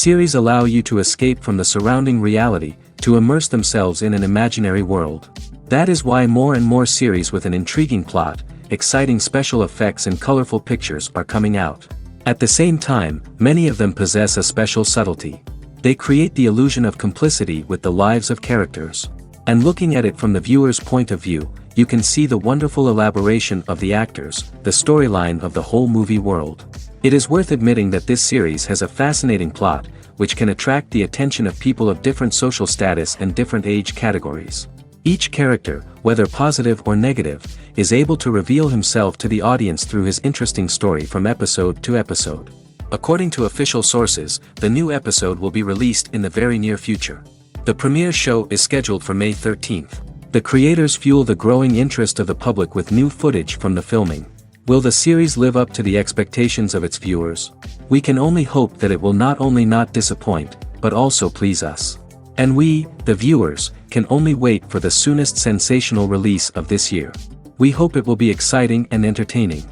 Series allow you to escape from the surrounding reality, to immerse themselves in an imaginary world. That is why more and more series with an intriguing plot, exciting special effects and colorful pictures are coming out. At the same time, many of them possess a special subtlety. They create the illusion of complicity with the lives of characters. And looking at it from the viewer's point of view, you can see the wonderful elaboration of the actors, the storyline of the whole movie world. It is worth admitting that this series has a fascinating plot, which can attract the attention of people of different social status and different age categories. Each character, whether positive or negative, is able to reveal himself to the audience through his interesting story from episode to episode. According to official sources, the new episode will be released in the very near future. The premiere show is scheduled for May 13th. The creators fuel the growing interest of the public with new footage from the filming. Will the series live up to the expectations of its viewers? We can only hope that it will not only not disappoint, but also please us. And we, the viewers, can only wait for the soonest sensational release of this year. We hope it will be exciting and entertaining.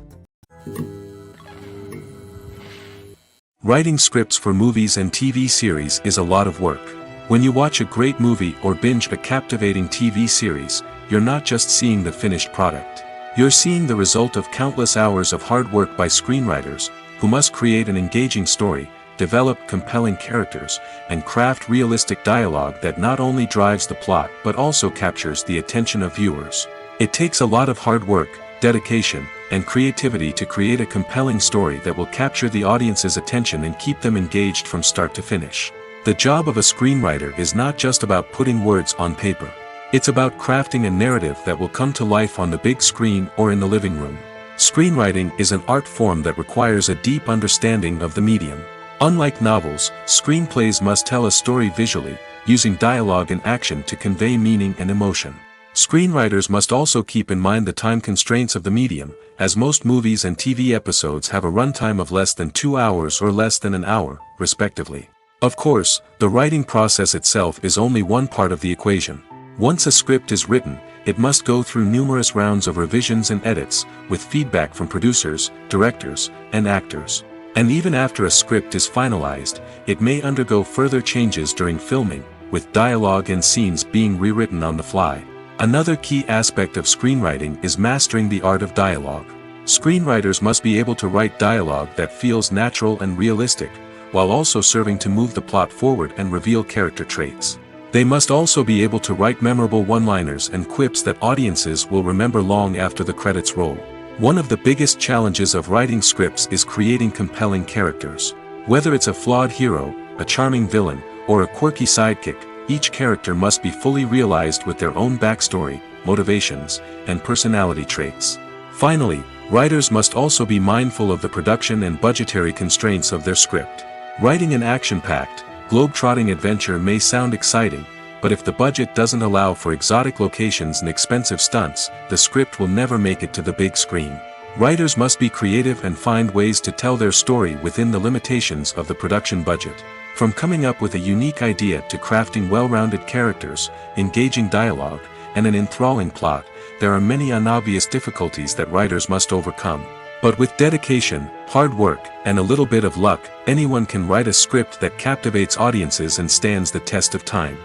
Writing scripts for movies and TV series is a lot of work. When you watch a great movie or binge a captivating TV series, you're not just seeing the finished product. You're seeing the result of countless hours of hard work by screenwriters, who must create an engaging story, develop compelling characters, and craft realistic dialogue that not only drives the plot but also captures the attention of viewers. It takes a lot of hard work, dedication, and creativity to create a compelling story that will capture the audience's attention and keep them engaged from start to finish. The job of a screenwriter is not just about putting words on paper. It's about crafting a narrative that will come to life on the big screen or in the living room. Screenwriting is an art form that requires a deep understanding of the medium. Unlike novels, screenplays must tell a story visually, using dialogue and action to convey meaning and emotion. Screenwriters must also keep in mind the time constraints of the medium, as most movies and TV episodes have a runtime of less than 2 hours or less than an hour, respectively. Of course, the writing process itself is only one part of the equation. Once a script is written, it must go through numerous rounds of revisions and edits, with feedback from producers, directors, and actors. And even after a script is finalized, it may undergo further changes during filming, with dialogue and scenes being rewritten on the fly. Another key aspect of screenwriting is mastering the art of dialogue. Screenwriters must be able to write dialogue that feels natural and realistic, while also serving to move the plot forward and reveal character traits. They must also be able to write memorable one-liners and quips that audiences will remember long after the credits roll. One of the biggest challenges of writing scripts is creating compelling characters. Whether it's a flawed hero, a charming villain, or a quirky sidekick, each character must be fully realized with their own backstory, motivations, and personality traits. Finally, writers must also be mindful of the production and budgetary constraints of their script. Writing an action-packed, globe-trotting adventure may sound exciting, but if the budget doesn't allow for exotic locations and expensive stunts, the script will never make it to the big screen. Writers must be creative and find ways to tell their story within the limitations of the production budget. From coming up with a unique idea to crafting well-rounded characters, engaging dialogue, and an enthralling plot, there are many unobvious difficulties that writers must overcome. But with dedication, hard work, and a little bit of luck, anyone can write a script that captivates audiences and stands the test of time.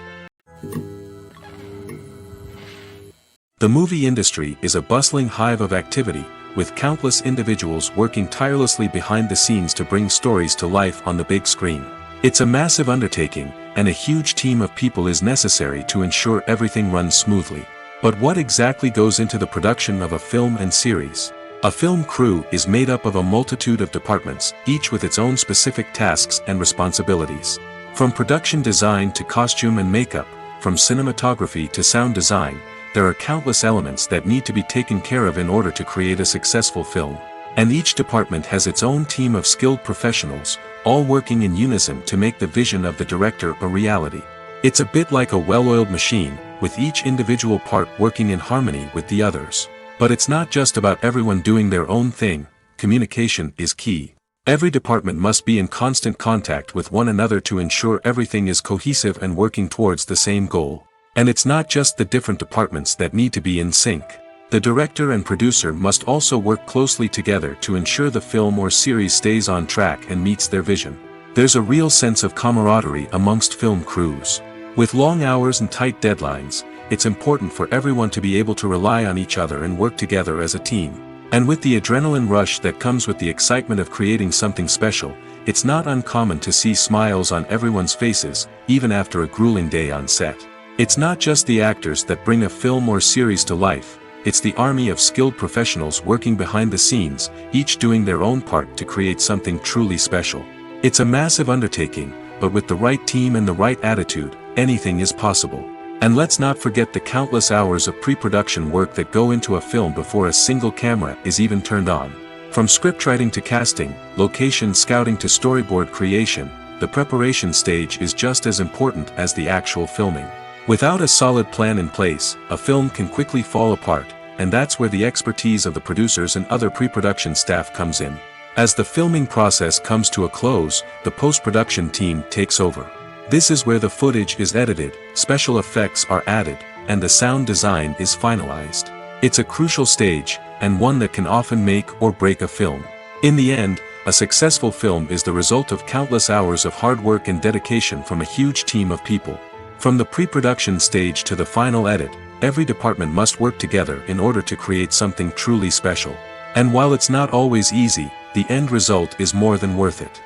The movie industry is a bustling hive of activity, with countless individuals working tirelessly behind the scenes to bring stories to life on the big screen. It's a massive undertaking, and a huge team of people is necessary to ensure everything runs smoothly. But what exactly goes into the production of a film and series? A film crew is made up of a multitude of departments, each with its own specific tasks and responsibilities. From production design to costume and makeup, from cinematography to sound design, there are countless elements that need to be taken care of in order to create a successful film. And each department has its own team of skilled professionals, all working in unison to make the vision of the director a reality. It's a bit like a well-oiled machine, with each individual part working in harmony with the others. But it's not just about everyone doing their own thing. Communication is key. Every department must be in constant contact with one another to ensure everything is cohesive and working towards the same goal. And it's not just the different departments that need to be in sync. The director and producer must also work closely together to ensure the film or series stays on track and meets their vision. There's a real sense of camaraderie amongst film crews. With long hours and tight deadlines, it's important for everyone to be able to rely on each other and work together as a team. And with the adrenaline rush that comes with the excitement of creating something special, it's not uncommon to see smiles on everyone's faces, even after a grueling day on set. It's not just the actors that bring a film or series to life, it's the army of skilled professionals working behind the scenes, each doing their own part to create something truly special. It's a massive undertaking, but with the right team and the right attitude, anything is possible. And let's not forget the countless hours of pre-production work that go into a film before a single camera is even turned on. From scriptwriting to casting, location scouting to storyboard creation, the preparation stage is just as important as the actual filming. Without a solid plan in place, a film can quickly fall apart, and that's where the expertise of the producers and other pre-production staff comes in. As the filming process comes to a close, the post-production team takes over. This is where the footage is edited, special effects are added, and the sound design is finalized. It's a crucial stage, and one that can often make or break a film. In the end, a successful film is the result of countless hours of hard work and dedication from a huge team of people. From the pre-production stage to the final edit, every department must work together in order to create something truly special. And while it's not always easy, the end result is more than worth it.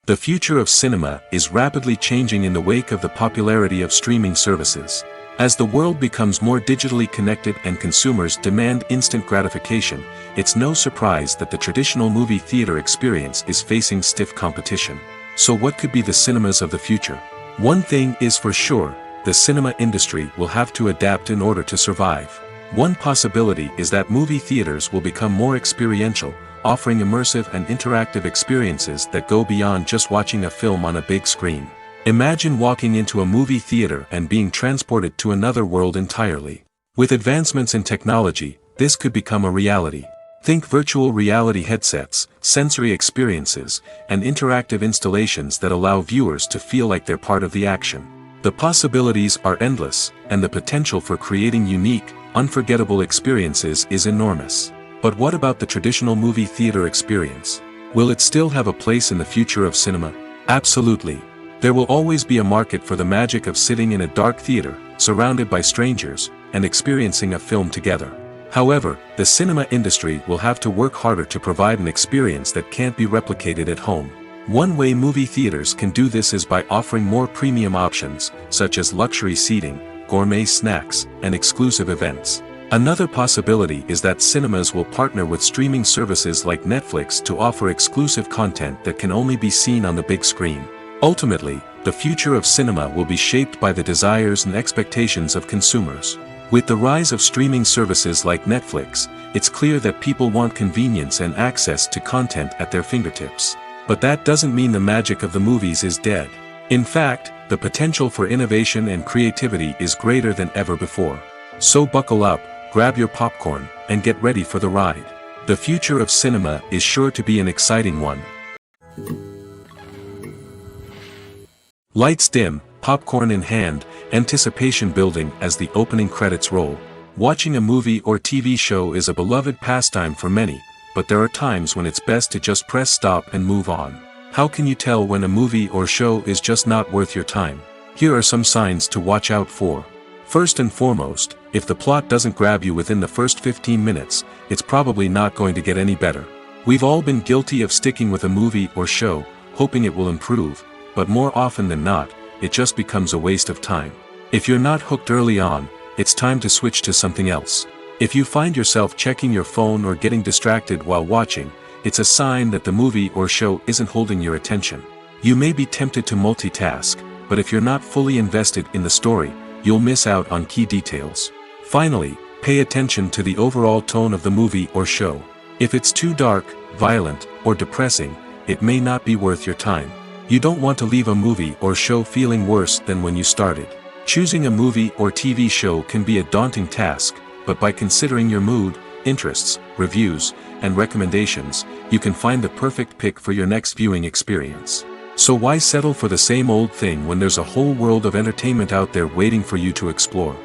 The future of cinema is rapidly changing in the wake of the popularity of streaming services. As the world becomes more digitally connected and consumers demand instant gratification, it's no surprise that the traditional movie theater experience is facing stiff competition. So what could be the cinemas of the future? One thing is for sure, the cinema industry will have to adapt in order to survive. One possibility is that movie theaters will become more experiential, offering immersive and interactive experiences that go beyond just watching a film on a big screen. Imagine walking into a movie theater and being transported to another world entirely. With advancements in technology, this could become a reality. Think virtual reality headsets, sensory experiences, and interactive installations that allow viewers to feel like they're part of the action. The possibilities are endless, and the potential for creating unique, unforgettable experiences is enormous. But what about the traditional movie theater experience? Will it still have a place in the future of cinema? Absolutely. There will always be a market for the magic of sitting in a dark theater, surrounded by strangers, and experiencing a film together. However, the cinema industry will have to work harder to provide an experience that can't be replicated at home. One way movie theaters can do this is by offering more premium options, such as luxury seating, gourmet snacks, and exclusive events. Another possibility is that cinemas will partner with streaming services like Netflix to offer exclusive content that can only be seen on the big screen. Ultimately, the future of cinema will be shaped by the desires and expectations of consumers. With the rise of streaming services like Netflix, it's clear that people want convenience and access to content at their fingertips. But that doesn't mean the magic of the movies is dead. In fact, the potential for innovation and creativity is greater than ever before. So buckle up, grab your popcorn, and get ready for the ride. The future of cinema is sure to be an exciting one. Lights dim, popcorn in hand, anticipation building as the opening credits roll. Watching a movie or TV show is a beloved pastime for many, but there are times when it's best to just press stop and move on. How can you tell when a movie or show is just not worth your time? Here are some signs to watch out for. First and foremost, if the plot doesn't grab you within the first 15 minutes, it's probably not going to get any better. We've all been guilty of sticking with a movie or show, hoping it will improve, but more often than not, it just becomes a waste of time. If you're not hooked early on, it's time to switch to something else. If you find yourself checking your phone or getting distracted while watching, it's a sign that the movie or show isn't holding your attention. You may be tempted to multitask, but if you're not fully invested in the story, you'll miss out on key details. Finally, pay attention to the overall tone of the movie or show. If it's too dark, violent, or depressing, it may not be worth your time. You don't want to leave a movie or show feeling worse than when you started. Choosing a movie or TV show can be a daunting task, but by considering your mood, interests, reviews, and recommendations, you can find the perfect pick for your next viewing experience. So why settle for the same old thing when there's a whole world of entertainment out there waiting for you to explore?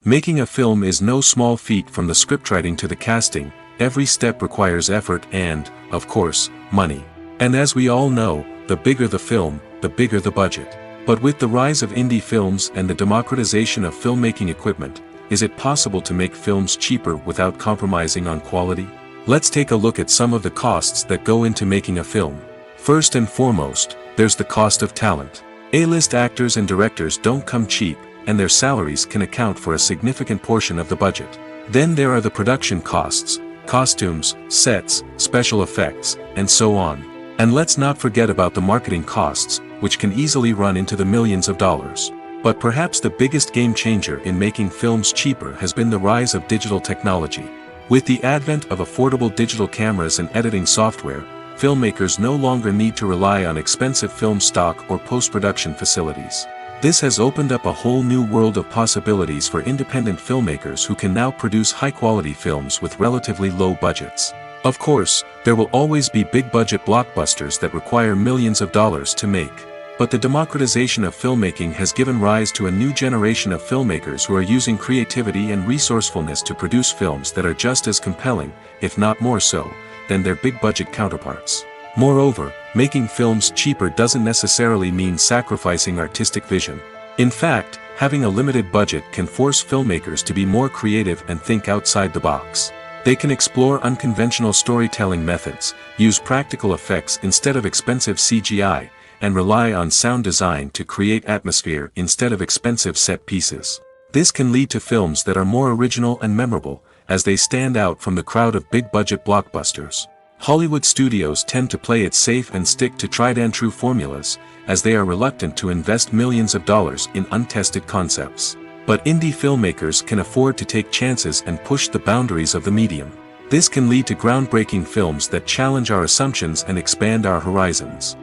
Making a film is no small feat. From the scriptwriting to the casting, every step requires effort and, of course, money. And as we all know, the bigger the film, the bigger the budget. But with the rise of indie films and the democratization of filmmaking equipment, is it possible to make films cheaper without compromising on quality? Let's take a look at some of the costs that go into making a film. First and foremost, there's the cost of talent. A-list actors and directors don't come cheap, and their salaries can account for a significant portion of the budget. Then there are the production costs, costumes, sets, special effects, and so on. And let's not forget about the marketing costs, which can easily run into the millions of dollars. But perhaps the biggest game changer in making films cheaper has been the rise of digital technology. With the advent of affordable digital cameras and editing software, filmmakers no longer need to rely on expensive film stock or post-production facilities. This has opened up a whole new world of possibilities for independent filmmakers who can now produce high-quality films with relatively low budgets. Of course, there will always be big-budget blockbusters that require millions of dollars to make. But the democratization of filmmaking has given rise to a new generation of filmmakers who are using creativity and resourcefulness to produce films that are just as compelling, if not more so, than their big-budget counterparts. Moreover, making films cheaper doesn't necessarily mean sacrificing artistic vision. In fact, having a limited budget can force filmmakers to be more creative and think outside the box. They can explore unconventional storytelling methods, use practical effects instead of expensive CGI, and rely on sound design to create atmosphere instead of expensive set pieces. This can lead to films that are more original and memorable, as they stand out from the crowd of big-budget blockbusters. Hollywood studios tend to play it safe and stick to tried-and-true formulas, as they are reluctant to invest millions of dollars in untested concepts. But indie filmmakers can afford to take chances and push the boundaries of the medium. This can lead to groundbreaking films that challenge our assumptions and expand our horizons.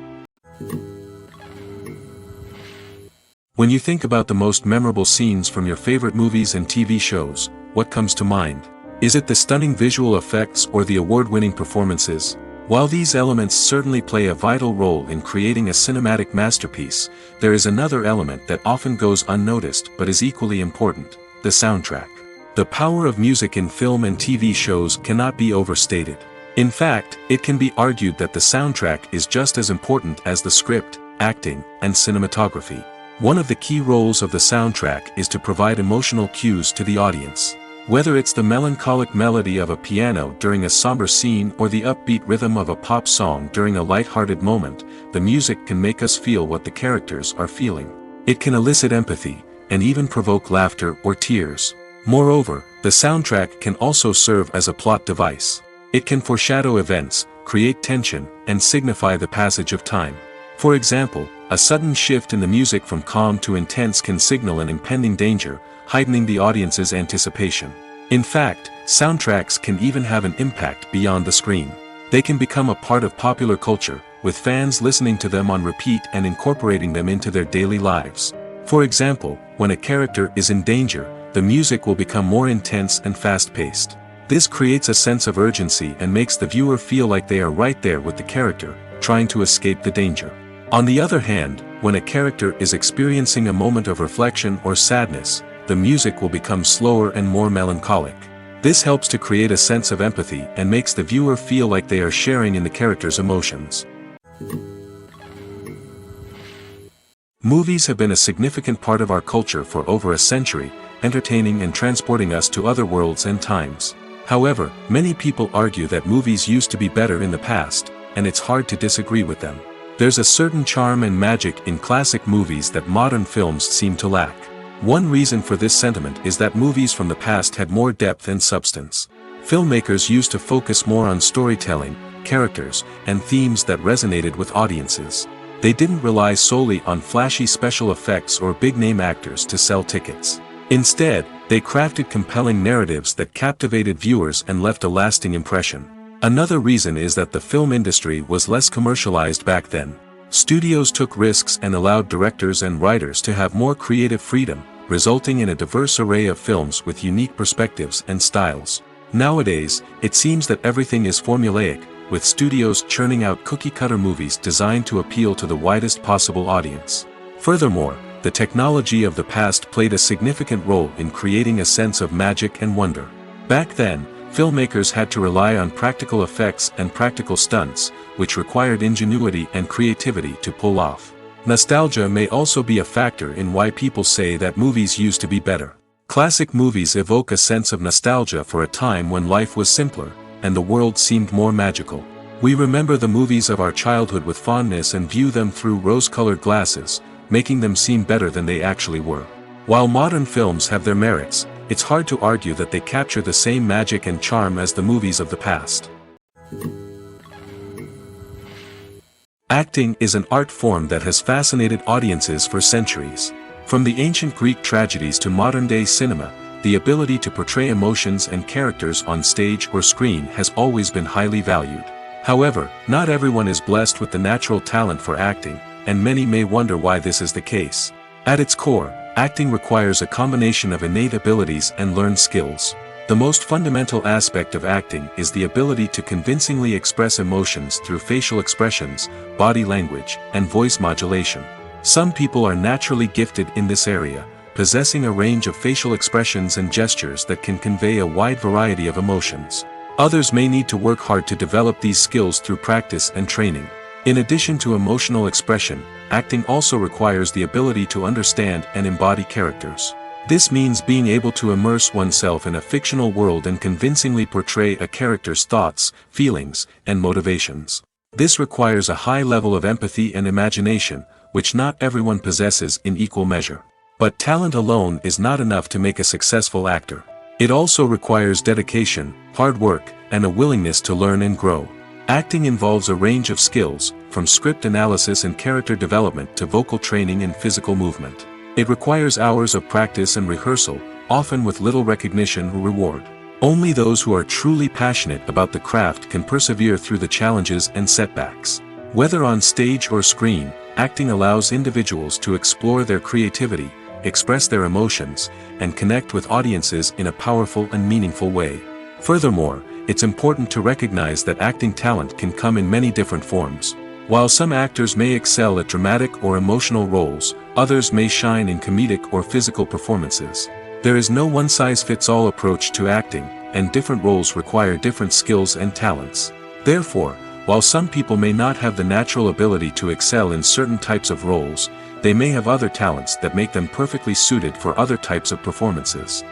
When you think about the most memorable scenes from your favorite movies and TV shows, what comes to mind? Is it the stunning visual effects or the award-winning performances? While these elements certainly play a vital role in creating a cinematic masterpiece, there is another element that often goes unnoticed but is equally important: the soundtrack. The power of music in film and TV shows cannot be overstated. In fact, it can be argued that the soundtrack is just as important as the script, acting, and cinematography. One of the key roles of the soundtrack is to provide emotional cues to the audience. Whether it's the melancholic melody of a piano during a somber scene or the upbeat rhythm of a pop song during a light-hearted moment, the music can make us feel what the characters are feeling. It can elicit empathy, and even provoke laughter or tears. Moreover, the soundtrack can also serve as a plot device. It can foreshadow events, create tension, and signify the passage of time. For example, a sudden shift in the music from calm to intense can signal an impending danger, heightening the audience's anticipation. In fact, soundtracks can even have an impact beyond the screen. They can become a part of popular culture, with fans listening to them on repeat and incorporating them into their daily lives. For example, when a character is in danger, the music will become more intense and fast-paced. This creates a sense of urgency and makes the viewer feel like they are right there with the character, trying to escape the danger. On the other hand, when a character is experiencing a moment of reflection or sadness, the music will become slower and more melancholic. This helps to create a sense of empathy and makes the viewer feel like they are sharing in the character's emotions. Movies have been a significant part of our culture for over a century, entertaining and transporting us to other worlds and times. However, many people argue that movies used to be better in the past, and it's hard to disagree with them. There's a certain charm and magic in classic movies that modern films seem to lack. One reason for this sentiment is that movies from the past had more depth and substance. Filmmakers used to focus more on storytelling, characters, and themes that resonated with audiences. They didn't rely solely on flashy special effects or big-name actors to sell tickets. Instead, they crafted compelling narratives that captivated viewers and left a lasting impression. Another reason is that the film industry was less commercialized back then. Studios took risks and allowed directors and writers to have more creative freedom, resulting in a diverse array of films with unique perspectives and styles. Nowadays, it seems that everything is formulaic, with studios churning out cookie-cutter movies designed to appeal to the widest possible audience. Furthermore, the technology of the past played a significant role in creating a sense of magic and wonder. Back then, filmmakers had to rely on practical effects and practical stunts, which required ingenuity and creativity to pull off. Nostalgia may also be a factor in why people say that movies used to be better. Classic movies evoke a sense of nostalgia for a time when life was simpler, and the world seemed more magical. We remember the movies of our childhood with fondness and view them through rose-colored glasses, making them seem better than they actually were. While modern films have their merits, it's hard to argue that they capture the same magic and charm as the movies of the past. Acting is an art form that has fascinated audiences for centuries. From the ancient Greek tragedies to modern-day cinema, the ability to portray emotions and characters on stage or screen has always been highly valued. However, not everyone is blessed with the natural talent for acting, and many may wonder why this is the case. At its core, acting requires a combination of innate abilities and learned skills. The most fundamental aspect of acting is the ability to convincingly express emotions through facial expressions, body language, and voice modulation. Some people are naturally gifted in this area, possessing a range of facial expressions and gestures that can convey a wide variety of emotions. Others may need to work hard to develop these skills through practice and training. In addition to emotional expression, acting also requires the ability to understand and embody characters. This means being able to immerse oneself in a fictional world and convincingly portray a character's thoughts, feelings, and motivations. This requires a high level of empathy and imagination, which not everyone possesses in equal measure. But talent alone is not enough to make a successful actor. It also requires dedication, hard work, and a willingness to learn and grow. Acting involves a range of skills, from script analysis and character development to vocal training and physical movement. It requires hours of practice and rehearsal, often with little recognition or reward. Only those who are truly passionate about the craft can persevere through the challenges and setbacks. Whether on stage or screen, acting allows individuals to explore their creativity, express their emotions, and connect with audiences in a powerful and meaningful way. Furthermore, it's important to recognize that acting talent can come in many different forms. While some actors may excel at dramatic or emotional roles, others may shine in comedic or physical performances. There is no one-size-fits-all approach to acting, and different roles require different skills and talents. Therefore, while some people may not have the natural ability to excel in certain types of roles, they may have other talents that make them perfectly suited for other types of performances.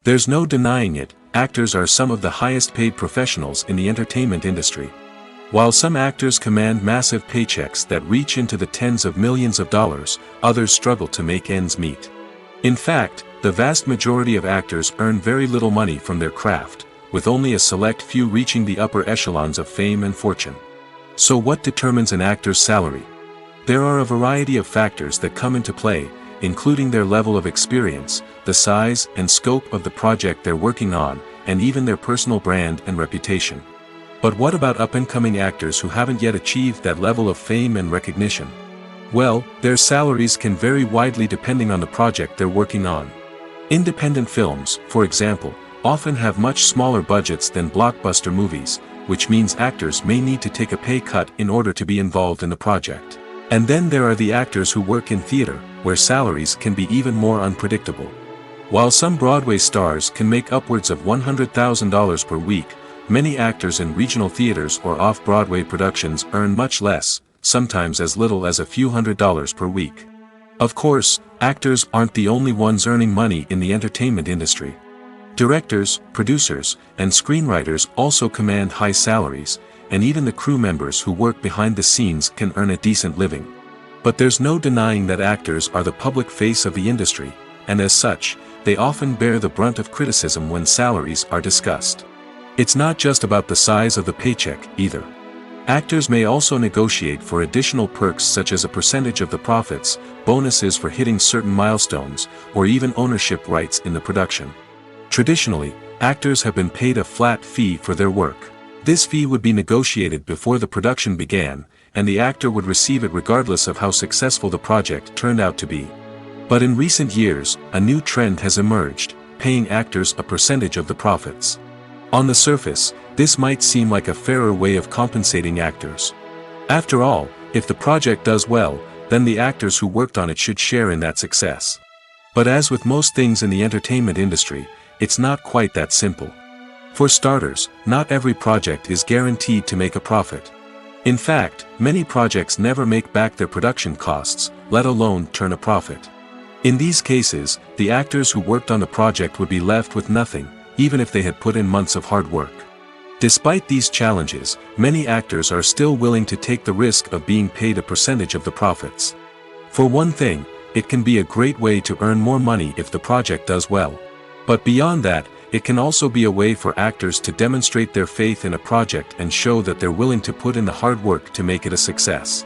There's no denying it, actors are some of the highest-paid professionals in the entertainment industry. While some actors command massive paychecks that reach into the tens of millions of dollars, others struggle to make ends meet. In fact, the vast majority of actors earn very little money from their craft, with only a select few reaching the upper echelons of fame and fortune. So what determines an actor's salary? There are a variety of factors that come into play, including their level of experience, the size and scope of the project they're working on, and even their personal brand and reputation. But what about up-and-coming actors who haven't yet achieved that level of fame and recognition? Well, their salaries can vary widely depending on the project they're working on. Independent films, for example, often have much smaller budgets than blockbuster movies, which means actors may need to take a pay cut in order to be involved in the project. And then there are the actors who work in theater, where salaries can be even more unpredictable. While some Broadway stars can make upwards of $100,000 per week, many actors in regional theaters or off-Broadway productions earn much less, sometimes as little as a few $100s per week. Of course, actors aren't the only ones earning money in the entertainment industry. Directors, producers, and screenwriters also command high salaries, and even the crew members who work behind the scenes can earn a decent living. But there's no denying that actors are the public face of the industry, and as such, they often bear the brunt of criticism when salaries are discussed. It's not just about the size of the paycheck, either. Actors may also negotiate for additional perks such as a percentage of the profits, bonuses for hitting certain milestones, or even ownership rights in the production. Traditionally, actors have been paid a flat fee for their work. This fee would be negotiated before the production began, and the actor would receive it regardless of how successful the project turned out to be. But in recent years, a new trend has emerged, paying actors a percentage of the profits. On the surface, this might seem like a fairer way of compensating actors. After all, if the project does well, then the actors who worked on it should share in that success. But as with most things in the entertainment industry, it's not quite that simple. For starters, not every project is guaranteed to make a profit. In fact, many projects never make back their production costs, let alone turn a profit. In these cases, the actors who worked on the project would be left with nothing, even if they had put in months of hard work. Despite these challenges, many actors are still willing to take the risk of being paid a percentage of the profits. For one thing, it can be a great way to earn more money if the project does well. But beyond that, it can also be a way for actors to demonstrate their faith in a project and show that they're willing to put in the hard work to make it a success.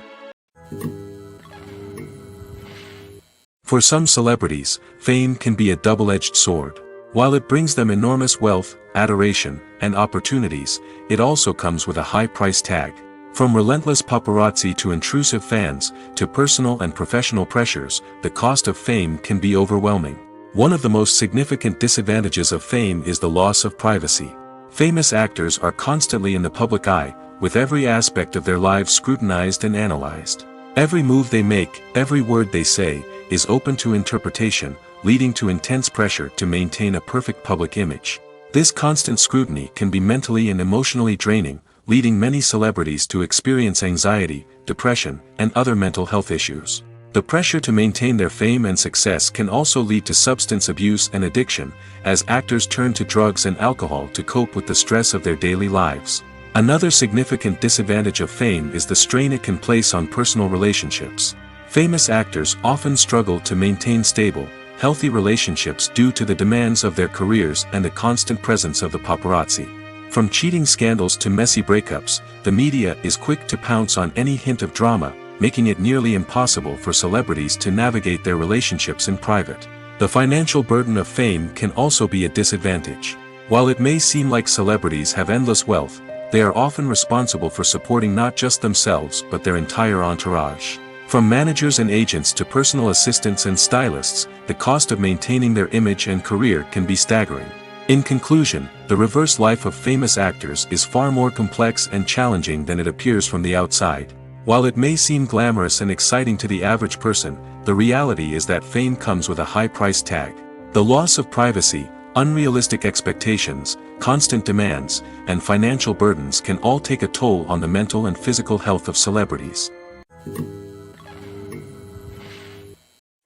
For some celebrities, fame can be a double-edged sword. While it brings them enormous wealth, adoration, and opportunities, it also comes with a high price tag. From relentless paparazzi to intrusive fans, to personal and professional pressures, the cost of fame can be overwhelming. One of the most significant disadvantages of fame is the loss of privacy. Famous actors are constantly in the public eye, with every aspect of their lives scrutinized and analyzed. Every move they make, every word they say, is open to interpretation, leading to intense pressure to maintain a perfect public image. This constant scrutiny can be mentally and emotionally draining, leading many celebrities to experience anxiety, depression, and other mental health issues. The pressure to maintain their fame and success can also lead to substance abuse and addiction, as actors turn to drugs and alcohol to cope with the stress of their daily lives. Another significant disadvantage of fame is the strain it can place on personal relationships. Famous actors often struggle to maintain stable, healthy relationships due to the demands of their careers and the constant presence of the paparazzi. From cheating scandals to messy breakups, the media is quick to pounce on any hint of drama, making it nearly impossible for celebrities to navigate their relationships in private. The financial burden of fame can also be a disadvantage. While it may seem like celebrities have endless wealth, they are often responsible for supporting not just themselves but their entire entourage. From managers and agents to personal assistants and stylists, the cost of maintaining their image and career can be staggering. In conclusion, the reverse life of famous actors is far more complex and challenging than it appears from the outside. While it may seem glamorous and exciting to the average person, the reality is that fame comes with a high price tag. The loss of privacy, unrealistic expectations, constant demands, and financial burdens can all take a toll on the mental and physical health of celebrities.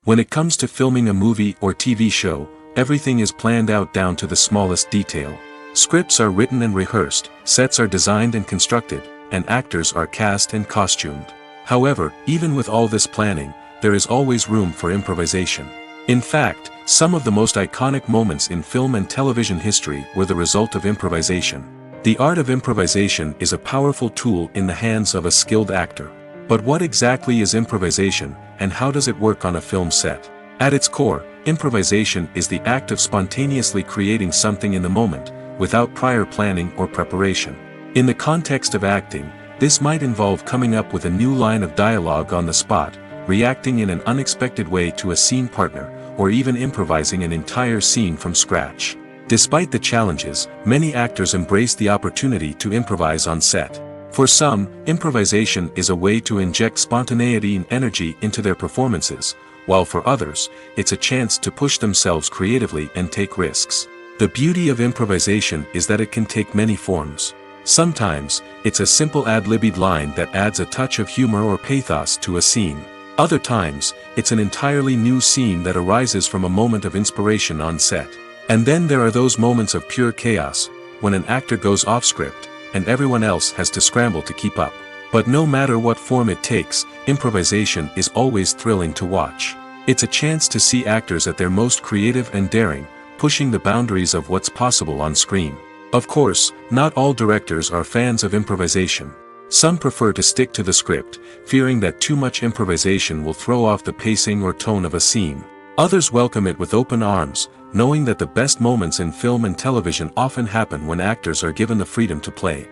When it comes to filming a movie or TV show, everything is planned out down to the smallest detail. Scripts are written and rehearsed, sets are designed and constructed, and actors are cast and costumed. However, even with all this planning, there is always room for improvisation. In fact, some of the most iconic moments in film and television history were the result of improvisation. The art of improvisation is a powerful tool in the hands of a skilled actor. But what exactly is improvisation, and how does it work on a film set? At its core, improvisation is the act of spontaneously creating something in the moment, without prior planning or preparation. In the context of acting, this might involve coming up with a new line of dialogue on the spot, reacting in an unexpected way to a scene partner, or even improvising an entire scene from scratch. Despite the challenges, many actors embrace the opportunity to improvise on set. For some, improvisation is a way to inject spontaneity and energy into their performances, while for others, it's a chance to push themselves creatively and take risks. The beauty of improvisation is that it can take many forms. Sometimes, it's a simple ad-libbed line that adds a touch of humor or pathos to a scene. Other times, it's an entirely new scene that arises from a moment of inspiration on set. And then there are those moments of pure chaos, when an actor goes off script, and everyone else has to scramble to keep up. But no matter what form it takes, improvisation is always thrilling to watch. It's a chance to see actors at their most creative and daring, pushing the boundaries of what's possible on screen. Of course, not all directors are fans of improvisation. Some prefer to stick to the script, fearing that too much improvisation will throw off the pacing or tone of a scene. Others welcome it with open arms, knowing that the best moments in film and television often happen when actors are given the freedom to play.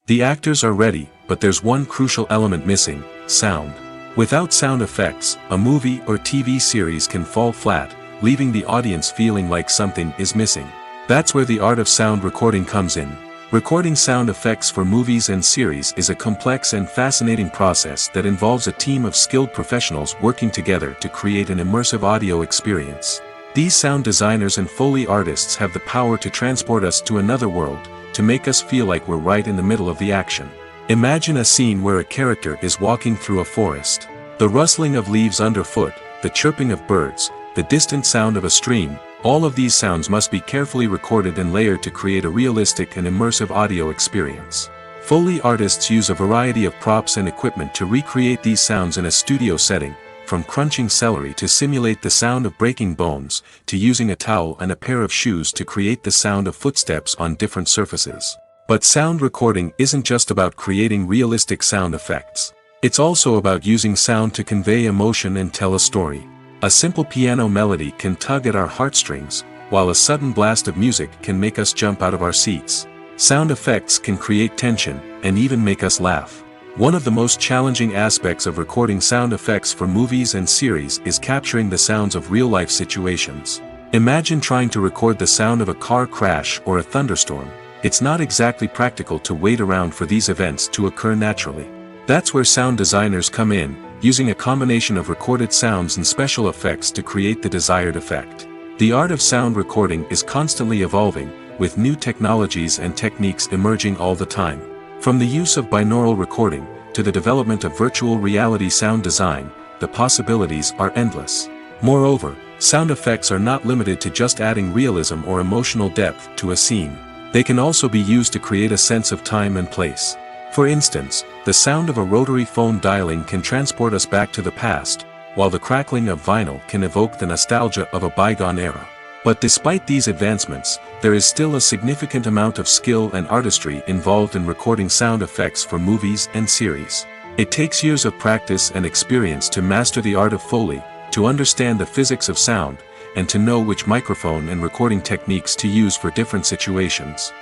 The actors are ready, but there's one crucial element missing: sound. Without sound effects, a movie or TV series can fall flat, leaving the audience feeling like something is missing. That's where the art of sound recording comes in. Recording sound effects for movies and series is a complex and fascinating process that involves a team of skilled professionals working together to create an immersive audio experience. These sound designers and Foley artists have the power to transport us to another world, to make us feel like we're right in the middle of the action. Imagine a scene where a character is walking through a forest. The rustling of leaves underfoot, the chirping of birds, the distant sound of a stream, all of these sounds must be carefully recorded and layered to create a realistic and immersive audio experience. Foley artists use a variety of props and equipment to recreate these sounds in a studio setting, from crunching celery to simulate the sound of breaking bones, to using a towel and a pair of shoes to create the sound of footsteps on different surfaces. But sound recording isn't just about creating realistic sound effects. It's also about using sound to convey emotion and tell a story. A simple piano melody can tug at our heartstrings, while a sudden blast of music can make us jump out of our seats. Sound effects can create tension, and even make us laugh. One of the most challenging aspects of recording sound effects for movies and series is capturing the sounds of real-life situations. Imagine trying to record the sound of a car crash or a thunderstorm. It's not exactly practical to wait around for these events to occur naturally. That's where sound designers come in, using a combination of recorded sounds and special effects to create the desired effect. The art of sound recording is constantly evolving, with new technologies and techniques emerging all the time. From the use of binaural recording, to the development of virtual reality sound design, the possibilities are endless. Moreover, sound effects are not limited to just adding realism or emotional depth to a scene. They can also be used to create a sense of time and place. For instance, the sound of a rotary phone dialing can transport us back to the past, while the crackling of vinyl can evoke the nostalgia of a bygone era. But despite these advancements, there is still a significant amount of skill and artistry involved in recording sound effects for movies and series. It takes years of practice and experience to master the art of Foley, to understand the physics of sound, and to know which microphone and recording techniques to use for different situations.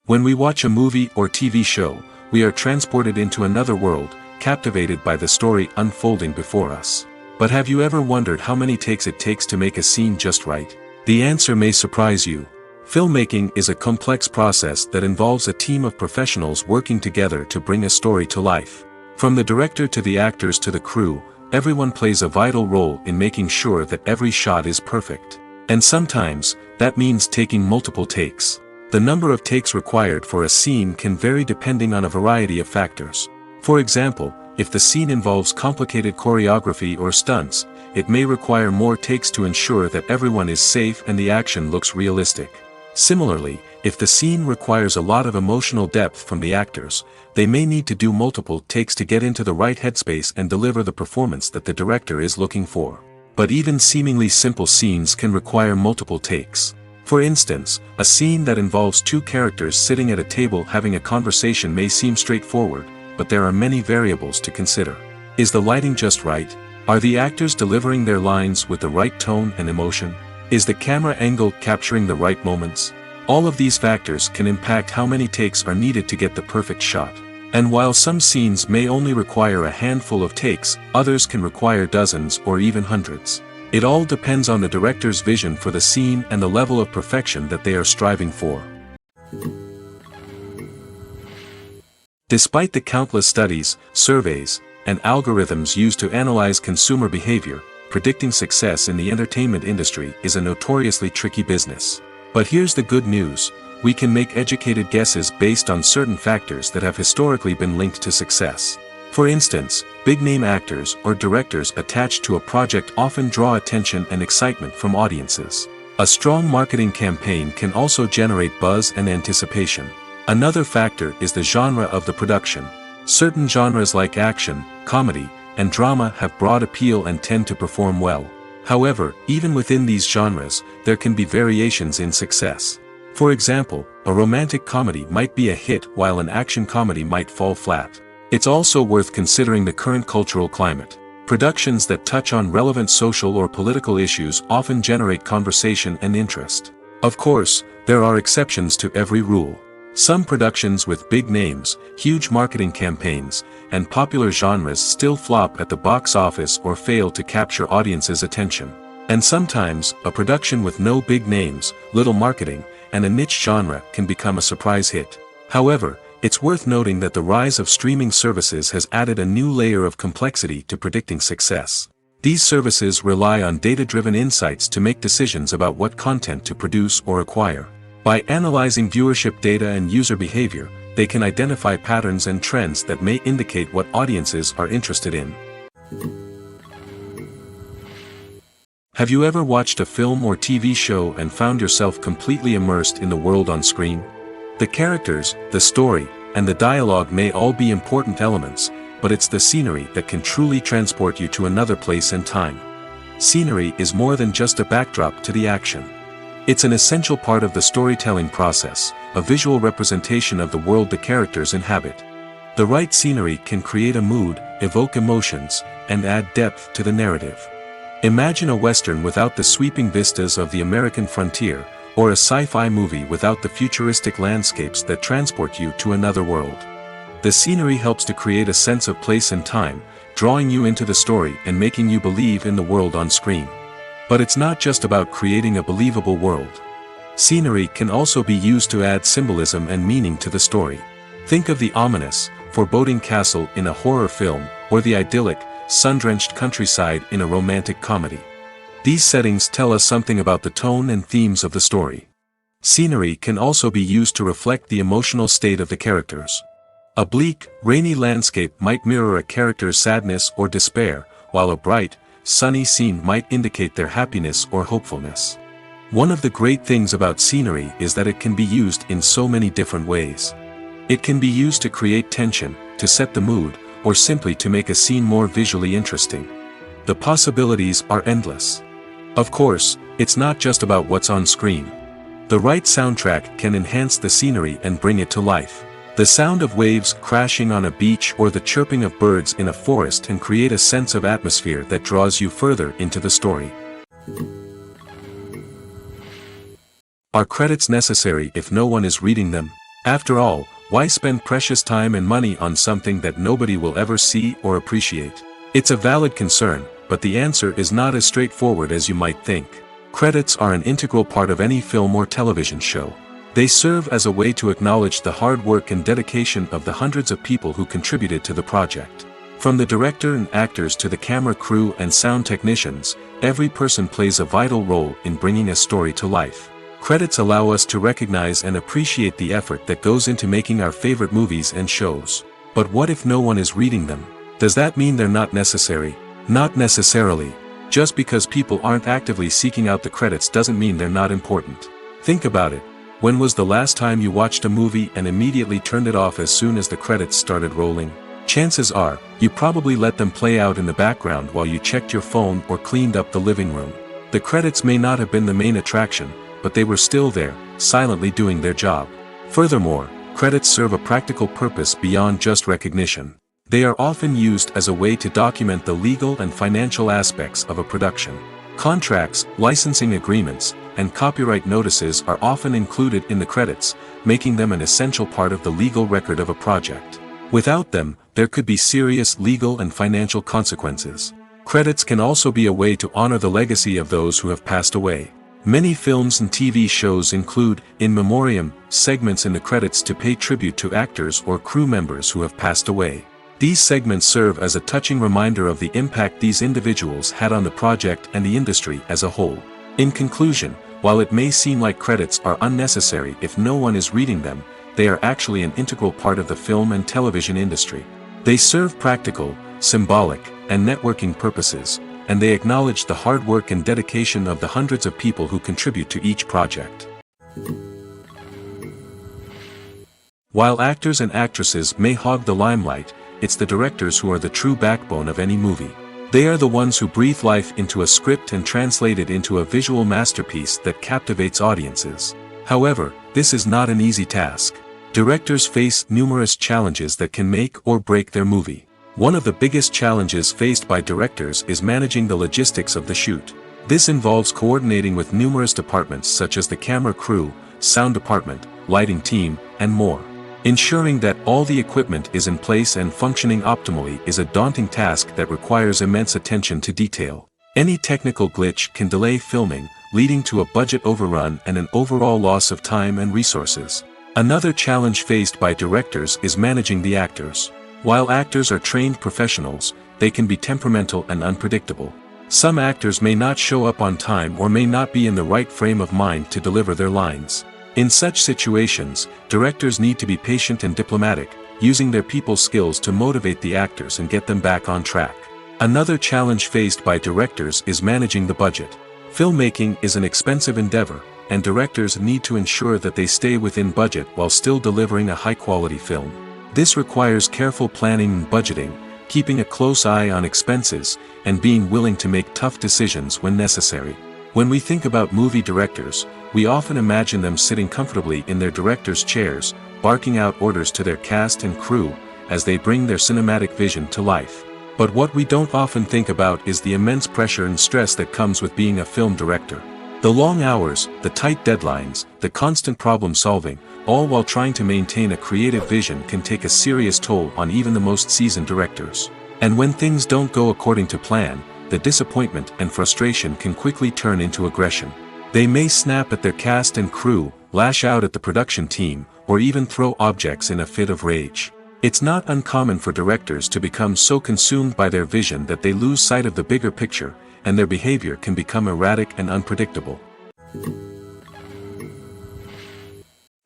When we watch a movie or TV show, we are transported into another world, captivated by the story unfolding before us. But have you ever wondered how many takes it takes to make a scene just right? The answer may surprise you. Filmmaking is a complex process that involves a team of professionals working together to bring a story to life. From the director to the actors to the crew, everyone plays a vital role in making sure that every shot is perfect. And sometimes, that means taking multiple takes. The number of takes required for a scene can vary depending on a variety of factors. For example, if the scene involves complicated choreography or stunts, it may require more takes to ensure that everyone is safe and the action looks realistic. Similarly, if the scene requires a lot of emotional depth from the actors, they may need to do multiple takes to get into the right headspace and deliver the performance that the director is looking for. But even seemingly simple scenes can require multiple takes. For instance, a scene that involves two characters sitting at a table having a conversation may seem straightforward, but there are many variables to consider. Is the lighting just right? Are the actors delivering their lines with the right tone and emotion? Is the camera angle capturing the right moments? All of these factors can impact how many takes are needed to get the perfect shot. And while some scenes may only require a handful of takes, others can require dozens or even hundreds. It all depends on the director's vision for the scene and the level of perfection that they are striving for. Despite the countless studies, surveys, and algorithms used to analyze consumer behavior, predicting success in the entertainment industry is a notoriously tricky business. But here's the good news: we can make educated guesses based on certain factors that have historically been linked to success. For instance, big-name actors or directors attached to a project often draw attention and excitement from audiences. A strong marketing campaign can also generate buzz and anticipation. Another factor is the genre of the production. Certain genres like action, comedy, and drama have broad appeal and tend to perform well. However, even within these genres, there can be variations in success. For example, a romantic comedy might be a hit while an action comedy might fall flat. It's also worth considering the current cultural climate. Productions that touch on relevant social or political issues often generate conversation and interest. Of course, there are exceptions to every rule. Some productions with big names, huge marketing campaigns, and popular genres still flop at the box office or fail to capture audiences' attention. And sometimes, a production with no big names, little marketing, and a niche genre can become a surprise hit. However, it's worth noting that the rise of streaming services has added a new layer of complexity to predicting success. These services rely on data-driven insights to make decisions about what content to produce or acquire. By analyzing viewership data and user behavior, they can identify patterns and trends that may indicate what audiences are interested in. Have you ever watched a film or TV show and found yourself completely immersed in the world on screen? The characters, the story, and the dialogue may all be important elements, but it's the scenery that can truly transport you to another place and time. Scenery is more than just a backdrop to the action. It's an essential part of the storytelling process, a visual representation of the world the characters inhabit. The right scenery can create a mood, evoke emotions, and add depth to the narrative. Imagine a Western without the sweeping vistas of the American frontier, or a sci-fi movie without the futuristic landscapes that transport you to another world. The scenery helps to create a sense of place and time, drawing you into the story and making you believe in the world on screen. But it's not just about creating a believable world. Scenery can also be used to add symbolism and meaning to the story. Think of the ominous, foreboding castle in a horror film, or the idyllic, sun-drenched countryside in a romantic comedy. These settings tell us something about the tone and themes of the story. Scenery can also be used to reflect the emotional state of the characters. A bleak, rainy landscape might mirror a character's sadness or despair, while a bright, sunny scene might indicate their happiness or hopefulness. One of the great things about scenery is that it can be used in so many different ways. It can be used to create tension, to set the mood, or simply to make a scene more visually interesting. The possibilities are endless. Of course, it's not just about what's on screen. The right soundtrack can enhance the scenery and bring it to life. The sound of waves crashing on a beach or the chirping of birds in a forest can create a sense of atmosphere that draws you further into the story. Are credits necessary if no one is reading them? After all, why spend precious time and money on something that nobody will ever see or appreciate? It's a valid concern, but the answer is not as straightforward as you might think. Credits are an integral part of any film or television show. They serve as a way to acknowledge the hard work and dedication of the hundreds of people who contributed to the project. From the director and actors to the camera crew and sound technicians, every person plays a vital role in bringing a story to life. Credits allow us to recognize and appreciate the effort that goes into making our favorite movies and shows. But what if no one is reading them? Does that mean they're not necessary? Not necessarily. Just because people aren't actively seeking out the credits doesn't mean they're not important. Think about it. When was the last time you watched a movie and immediately turned it off as soon as the credits started rolling? Chances are, you probably let them play out in the background while you checked your phone or cleaned up the living room. The credits may not have been the main attraction, but they were still there, silently doing their job. Furthermore, credits serve a practical purpose beyond just recognition. They are often used as a way to document the legal and financial aspects of a production. Contracts, licensing agreements, and copyright notices are often included in the credits, making them an essential part of the legal record of a project. Without them, there could be serious legal and financial consequences. Credits can also be a way to honor the legacy of those who have passed away. Many films and TV shows include, in memoriam, segments in the credits to pay tribute to actors or crew members who have passed away. These segments serve as a touching reminder of the impact these individuals had on the project and the industry as a whole. In conclusion, while it may seem like credits are unnecessary if no one is reading them, they are actually an integral part of the film and television industry. They serve practical, symbolic, and networking purposes, and they acknowledge the hard work and dedication of the hundreds of people who contribute to each project. While actors and actresses may hog the limelight, it's the directors who are the true backbone of any movie. They are the ones who breathe life into a script and translate it into a visual masterpiece that captivates audiences. However, this is not an easy task. Directors face numerous challenges that can make or break their movie. One of the biggest challenges faced by directors is managing the logistics of the shoot. This involves coordinating with numerous departments such as the camera crew, sound department, lighting team, and more. Ensuring that all the equipment is in place and functioning optimally is a daunting task that requires immense attention to detail. Any technical glitch can delay filming, leading to a budget overrun and an overall loss of time and resources. Another challenge faced by directors is managing the actors. While actors are trained professionals, they can be temperamental and unpredictable. Some actors may not show up on time or may not be in the right frame of mind to deliver their lines. In such situations, directors need to be patient and diplomatic, using their people skills to motivate the actors and get them back on track. Another challenge faced by directors is managing the budget. Filmmaking is an expensive endeavor, and directors need to ensure that they stay within budget while still delivering a high-quality film. This requires careful planning and budgeting, keeping a close eye on expenses, and being willing to make tough decisions when necessary. When we think about movie directors, we often imagine them sitting comfortably in their director's chairs, barking out orders to their cast and crew, as they bring their cinematic vision to life. But what we don't often think about is the immense pressure and stress that comes with being a film director. The long hours, the tight deadlines, the constant problem solving, all while trying to maintain a creative vision can take a serious toll on even the most seasoned directors. And when things don't go according to plan, the disappointment and frustration can quickly turn into aggression. They may snap at their cast and crew, lash out at the production team, or even throw objects in a fit of rage. It's not uncommon for directors to become so consumed by their vision that they lose sight of the bigger picture, and their behavior can become erratic and unpredictable.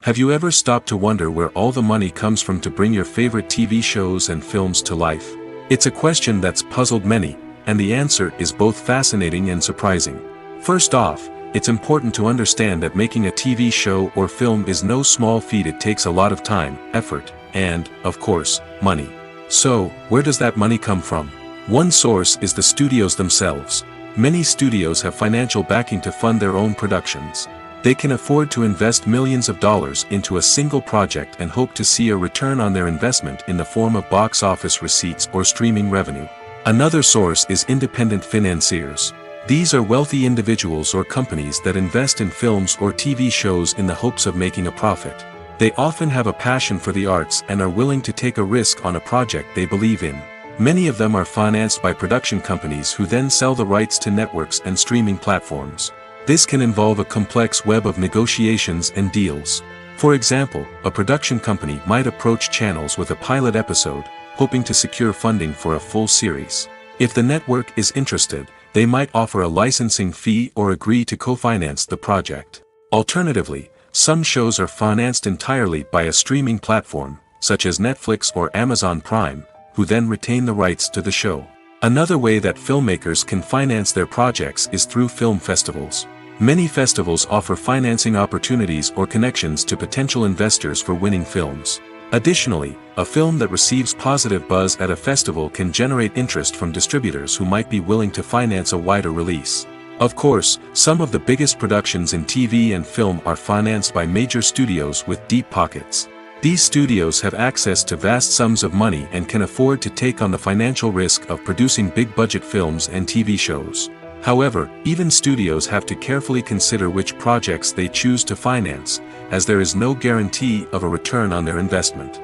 Have you ever stopped to wonder where all the money comes from to bring your favorite TV shows and films to life? It's a question that's puzzled many, and the answer is both fascinating and surprising. First off, it's important to understand that making a TV show or film is no small feat. It takes a lot of time, effort, and, of course, money. So, where does that money come from? One source is the studios themselves. Many studios have financial backing to fund their own productions. They can afford to invest millions of dollars into a single project and hope to see a return on their investment in the form of box office receipts or streaming revenue. Another source is independent financiers. These are wealthy individuals or companies that invest in films or TV shows in the hopes of making a profit. They often have a passion for the arts and are willing to take a risk on a project they believe in. Many of them are financed by production companies who then sell the rights to networks and streaming platforms. This can involve a complex web of negotiations and deals. For example, a production company might approach channels with a pilot episode, hoping to secure funding for a full series. If the network is interested, they might offer a licensing fee or agree to co-finance the project. Alternatively, some shows are financed entirely by a streaming platform, such as Netflix or Amazon Prime, who then retain the rights to the show. Another way that filmmakers can finance their projects is through film festivals. Many festivals offer financing opportunities or connections to potential investors for winning films. Additionally, a film that receives positive buzz at a festival can generate interest from distributors who might be willing to finance a wider release. Of course, some of the biggest productions in TV and film are financed by major studios with deep pockets. These studios have access to vast sums of money and can afford to take on the financial risk of producing big-budget films and TV shows. However, even studios have to carefully consider which projects they choose to finance, as there is no guarantee of a return on their investment.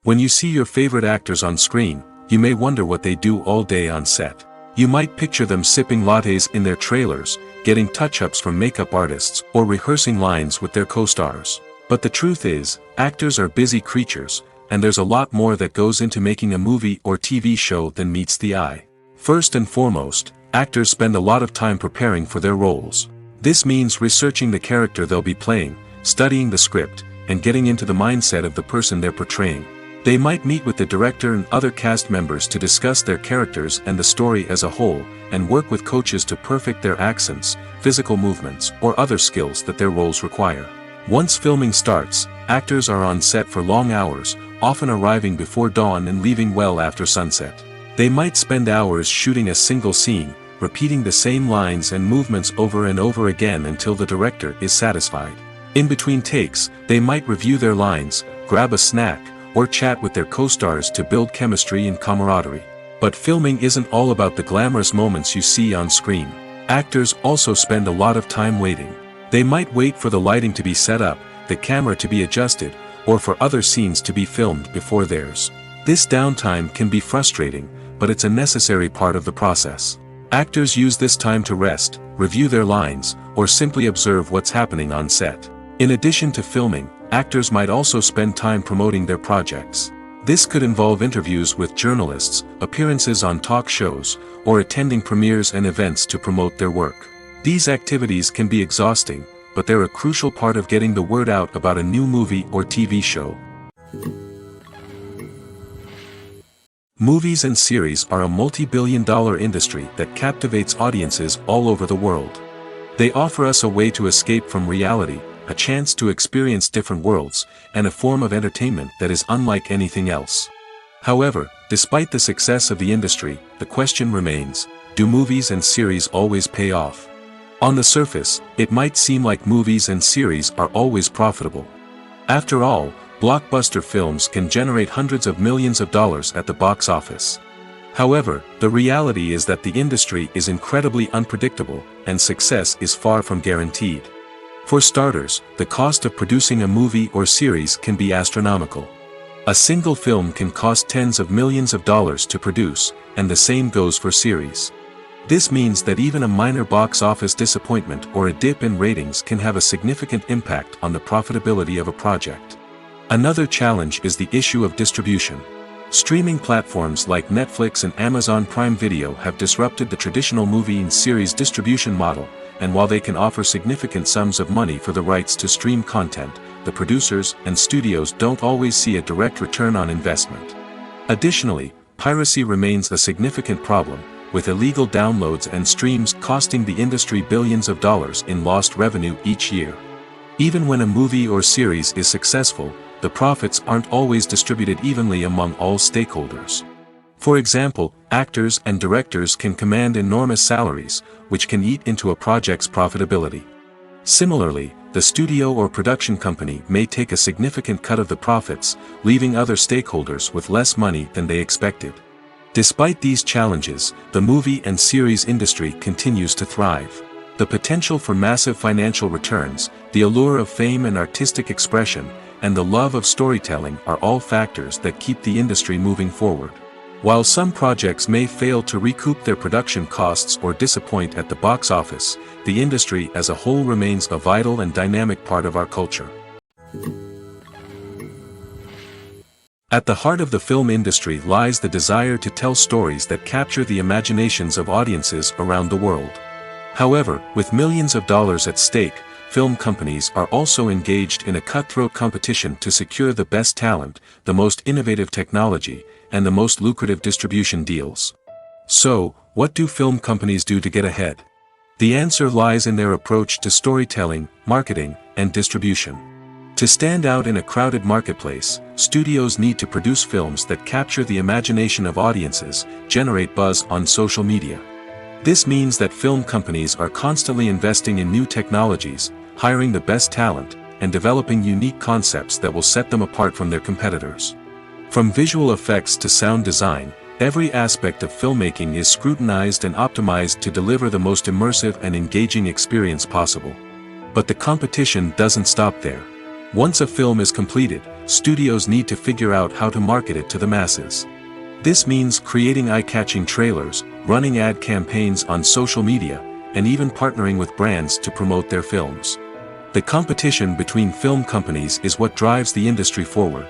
When you see your favorite actors on screen, you may wonder what they do all day on set. You might picture them sipping lattes in their trailers, getting touch-ups from makeup artists, or rehearsing lines with their co-stars. But the truth is, actors are busy creatures, and there's a lot more that goes into making a movie or TV show than meets the eye. First and foremost, actors spend a lot of time preparing for their roles. This means researching the character they'll be playing, studying the script, and getting into the mindset of the person they're portraying. They might meet with the director and other cast members to discuss their characters and the story as a whole, and work with coaches to perfect their accents, physical movements, or other skills that their roles require. Once filming starts, actors are on set for long hours, often arriving before dawn and leaving well after sunset. They might spend hours shooting a single scene, repeating the same lines and movements over and over again until the director is satisfied. In between takes, they might review their lines, grab a snack, or chat with their co-stars to build chemistry and camaraderie. But filming isn't all about the glamorous moments you see on screen. Actors also spend a lot of time waiting. They might wait for the lighting to be set up, the camera to be adjusted, or for other scenes to be filmed before theirs. This downtime can be frustrating, but it's a necessary part of the process. Actors use this time to rest, review their lines, or simply observe what's happening on set. In addition to filming, actors might also spend time promoting their projects. This could involve interviews with journalists, appearances on talk shows, or attending premieres and events to promote their work. These activities can be exhausting, but they're a crucial part of getting the word out about a new movie or TV show. Movies and series are a multi-billion-dollar industry that captivates audiences all over the world. They offer us a way to escape from reality, a chance to experience different worlds, and a form of entertainment that is unlike anything else. However, despite the success of the industry, the question remains, do movies and series always pay off? On the surface, it might seem like movies and series are always profitable. After all, blockbuster films can generate hundreds of millions of dollars at the box office. However, the reality is that the industry is incredibly unpredictable, and success is far from guaranteed. For starters, the cost of producing a movie or series can be astronomical. A single film can cost tens of millions of dollars to produce, and the same goes for series. This means that even a minor box office disappointment or a dip in ratings can have a significant impact on the profitability of a project. Another challenge is the issue of distribution. Streaming platforms like Netflix and Amazon Prime Video have disrupted the traditional movie and series distribution model, and while they can offer significant sums of money for the rights to stream content, the producers and studios don't always see a direct return on investment. Additionally, piracy remains a significant problem, with illegal downloads and streams costing the industry billions of dollars in lost revenue each year. Even when a movie or series is successful, the profits aren't always distributed evenly among all stakeholders. For example, actors and directors can command enormous salaries, which can eat into a project's profitability. Similarly, the studio or production company may take a significant cut of the profits, leaving other stakeholders with less money than they expected. Despite these challenges, the movie and series industry continues to thrive. The potential for massive financial returns, the allure of fame and artistic expression, and the love of storytelling are all factors that keep the industry moving forward. While some projects may fail to recoup their production costs or disappoint at the box office, the industry as a whole remains a vital and dynamic part of our culture. At the heart of the film industry lies the desire to tell stories that capture the imaginations of audiences around the world. However, with millions of dollars at stake, film companies are also engaged in a cutthroat competition to secure the best talent, the most innovative technology, and the most lucrative distribution deals. So, what do film companies do to get ahead? The answer lies in their approach to storytelling, marketing, and distribution. To stand out in a crowded marketplace, studios need to produce films that capture the imagination of audiences, generate buzz on social media. This means that film companies are constantly investing in new technologies, hiring the best talent, and developing unique concepts that will set them apart from their competitors. From visual effects to sound design, every aspect of filmmaking is scrutinized and optimized to deliver the most immersive and engaging experience possible. But the competition doesn't stop there. Once a film is completed, studios need to figure out how to market it to the masses. This means creating eye-catching trailers, running ad campaigns on social media, and even partnering with brands to promote their films. The competition between film companies is what drives the industry forward.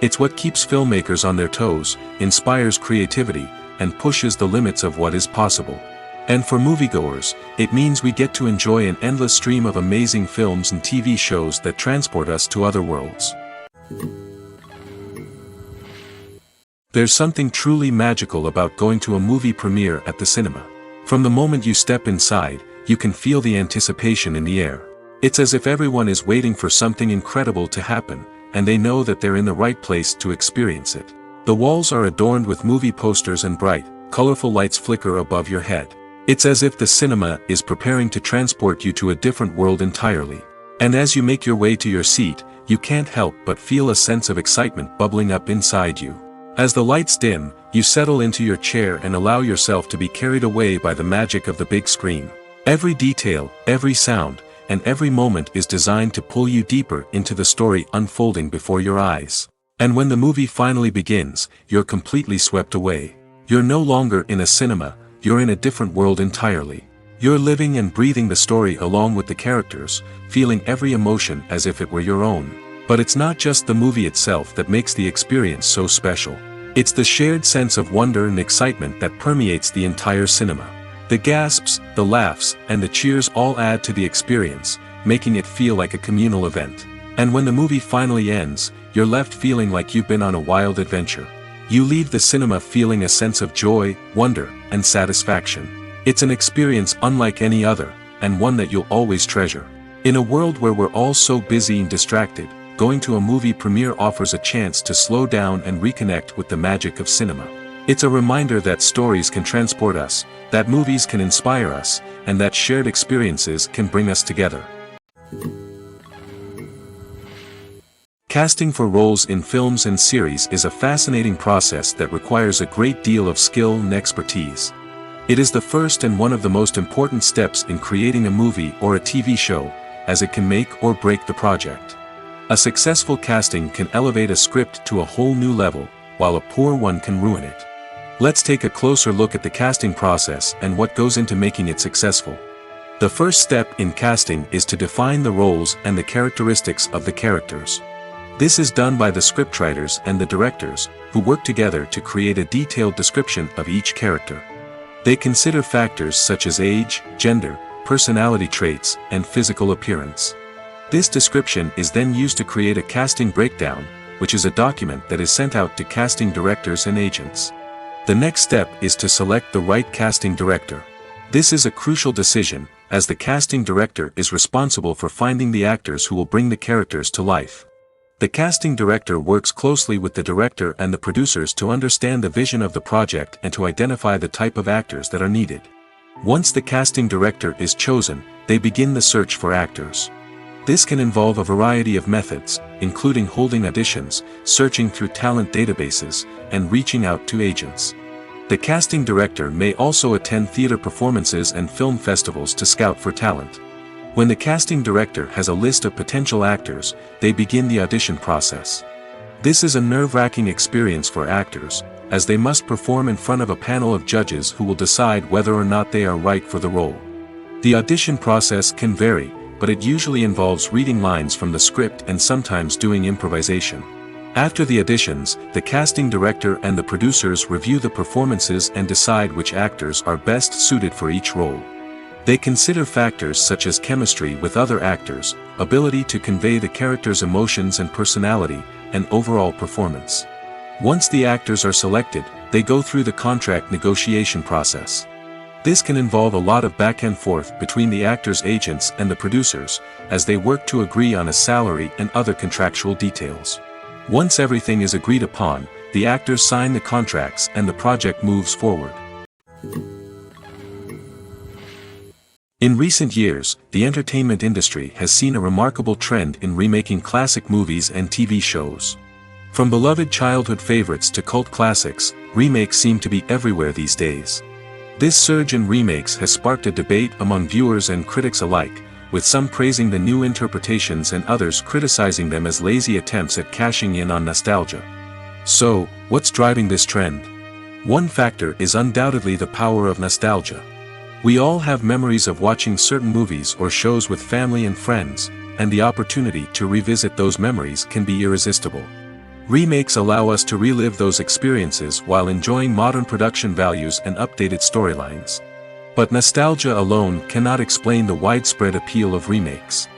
It's what keeps filmmakers on their toes, inspires creativity, and pushes the limits of what is possible. And for moviegoers, it means we get to enjoy an endless stream of amazing films and TV shows that transport us to other worlds. There's something truly magical about going to a movie premiere at the cinema. From the moment you step inside, you can feel the anticipation in the air. It's as if everyone is waiting for something incredible to happen, and they know that they're in the right place to experience it. The walls are adorned with movie posters and bright, colorful lights flicker above your head. It's as if the cinema is preparing to transport you to a different world entirely. And as you make your way to your seat, you can't help but feel a sense of excitement bubbling up inside you. As the lights dim, you settle into your chair and allow yourself to be carried away by the magic of the big screen. Every detail, every sound, and every moment is designed to pull you deeper into the story unfolding before your eyes. And when the movie finally begins, you're completely swept away. You're no longer in a cinema, you're in a different world entirely. You're living and breathing the story along with the characters, feeling every emotion as if it were your own. But it's not just the movie itself that makes the experience so special. It's the shared sense of wonder and excitement that permeates the entire cinema. The gasps, the laughs, and the cheers all add to the experience, making it feel like a communal event. And when the movie finally ends, you're left feeling like you've been on a wild adventure. You leave the cinema feeling a sense of joy, wonder, and satisfaction. It's an experience unlike any other, and one that you'll always treasure. In a world where we're all so busy and distracted, going to a movie premiere offers a chance to slow down and reconnect with the magic of cinema. It's a reminder that stories can transport us, that movies can inspire us, and that shared experiences can bring us together. Casting for roles in films and series is a fascinating process that requires a great deal of skill and expertise. It is the first and one of the most important steps in creating a movie or a TV show, as it can make or break the project. A successful casting can elevate a script to a whole new level, while a poor one can ruin it. Let's take a closer look at the casting process and what goes into making it successful. The first step in casting is to define the roles and the characteristics of the characters. This is done by the scriptwriters and the directors, who work together to create a detailed description of each character. They consider factors such as age, gender, personality traits, and physical appearance. This description is then used to create a casting breakdown, which is a document that is sent out to casting directors and agents. The next step is to select the right casting director. This is a crucial decision, as the casting director is responsible for finding the actors who will bring the characters to life. The casting director works closely with the director and the producers to understand the vision of the project and to identify the type of actors that are needed. Once the casting director is chosen, they begin the search for actors. This can involve a variety of methods, including holding auditions, searching through talent databases, and reaching out to agents. The casting director may also attend theater performances and film festivals to scout for talent. When the casting director has a list of potential actors, they begin the audition process. This is a nerve-wracking experience for actors, as they must perform in front of a panel of judges who will decide whether or not they are right for the role. The audition process can vary, but it usually involves reading lines from the script and sometimes doing improvisation. After the auditions, the casting director and the producers review the performances and decide which actors are best suited for each role. They consider factors such as chemistry with other actors, ability to convey the character's emotions and personality, and overall performance. Once the actors are selected, they go through the contract negotiation process. This can involve a lot of back and forth between the actors' agents and the producers, as they work to agree on a salary and other contractual details. Once everything is agreed upon, the actors sign the contracts and the project moves forward. In recent years, the entertainment industry has seen a remarkable trend in remaking classic movies and TV shows. From beloved childhood favorites to cult classics, remakes seem to be everywhere these days. This surge in remakes has sparked a debate among viewers and critics alike, with some praising the new interpretations and others criticizing them as lazy attempts at cashing in on nostalgia. So, what's driving this trend? One factor is undoubtedly the power of nostalgia. We all have memories of watching certain movies or shows with family and friends, and the opportunity to revisit those memories can be irresistible. Remakes allow us to relive those experiences while enjoying modern production values and updated storylines. But nostalgia alone cannot explain the widespread appeal of remakes.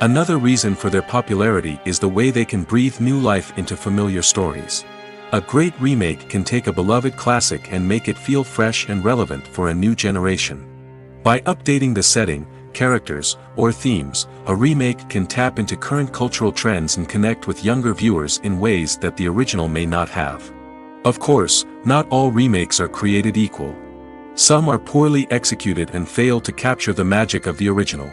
Another reason for their popularity is the way they can breathe new life into familiar stories. A great remake can take a beloved classic and make it feel fresh and relevant for a new generation. By updating the setting, characters, or themes, a remake can tap into current cultural trends and connect with younger viewers in ways that the original may not have. Of course, not all remakes are created equal. Some are poorly executed and fail to capture the magic of the original.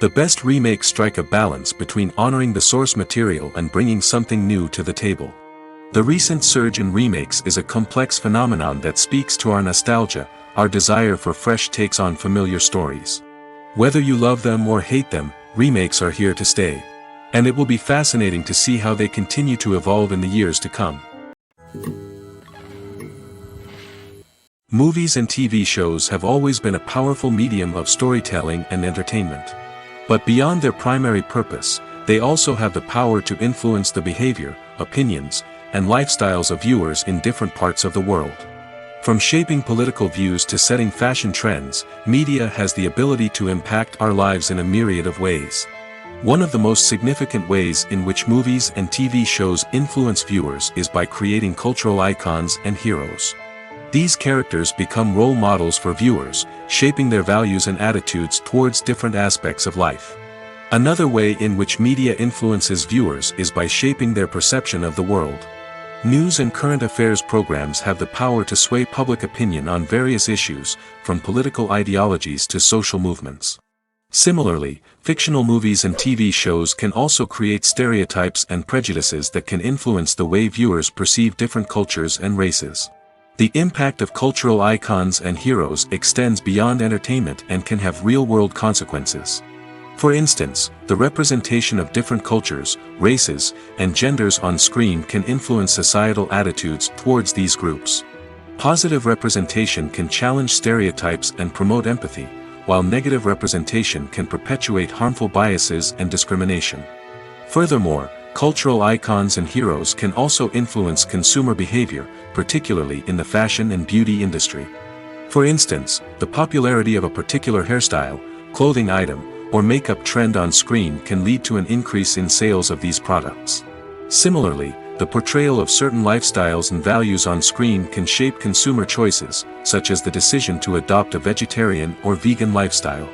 The best remakes strike a balance between honoring the source material and bringing something new to the table. The recent surge in remakes is a complex phenomenon that speaks to our nostalgia, our desire for fresh takes on familiar stories. Whether you love them or hate them, remakes are here to stay. And it will be fascinating to see how they continue to evolve in the years to come. Movies and TV shows have always been a powerful medium of storytelling and entertainment. But beyond their primary purpose, they also have the power to influence the behavior, opinions, and lifestyles of viewers in different parts of the world. From shaping political views to setting fashion trends, media has the ability to impact our lives in a myriad of ways. One of the most significant ways in which movies and TV shows influence viewers is by creating cultural icons and heroes. These characters become role models for viewers, shaping their values and attitudes towards different aspects of life. Another way in which media influences viewers is by shaping their perception of the world. News and current affairs programs have the power to sway public opinion on various issues, from political ideologies to social movements. Similarly, fictional movies and TV shows can also create stereotypes and prejudices that can influence the way viewers perceive different cultures and races. The impact of cultural icons and heroes extends beyond entertainment and can have real-world consequences. For instance, the representation of different cultures, races, and genders on screen can influence societal attitudes towards these groups. Positive representation can challenge stereotypes and promote empathy, while negative representation can perpetuate harmful biases and discrimination. Furthermore, cultural icons and heroes can also influence consumer behavior, particularly in the fashion and beauty industry. For instance, the popularity of a particular hairstyle, clothing item, or makeup trend on screen can lead to an increase in sales of these products. Similarly, the portrayal of certain lifestyles and values on screen can shape consumer choices, such as the decision to adopt a vegetarian or vegan lifestyle.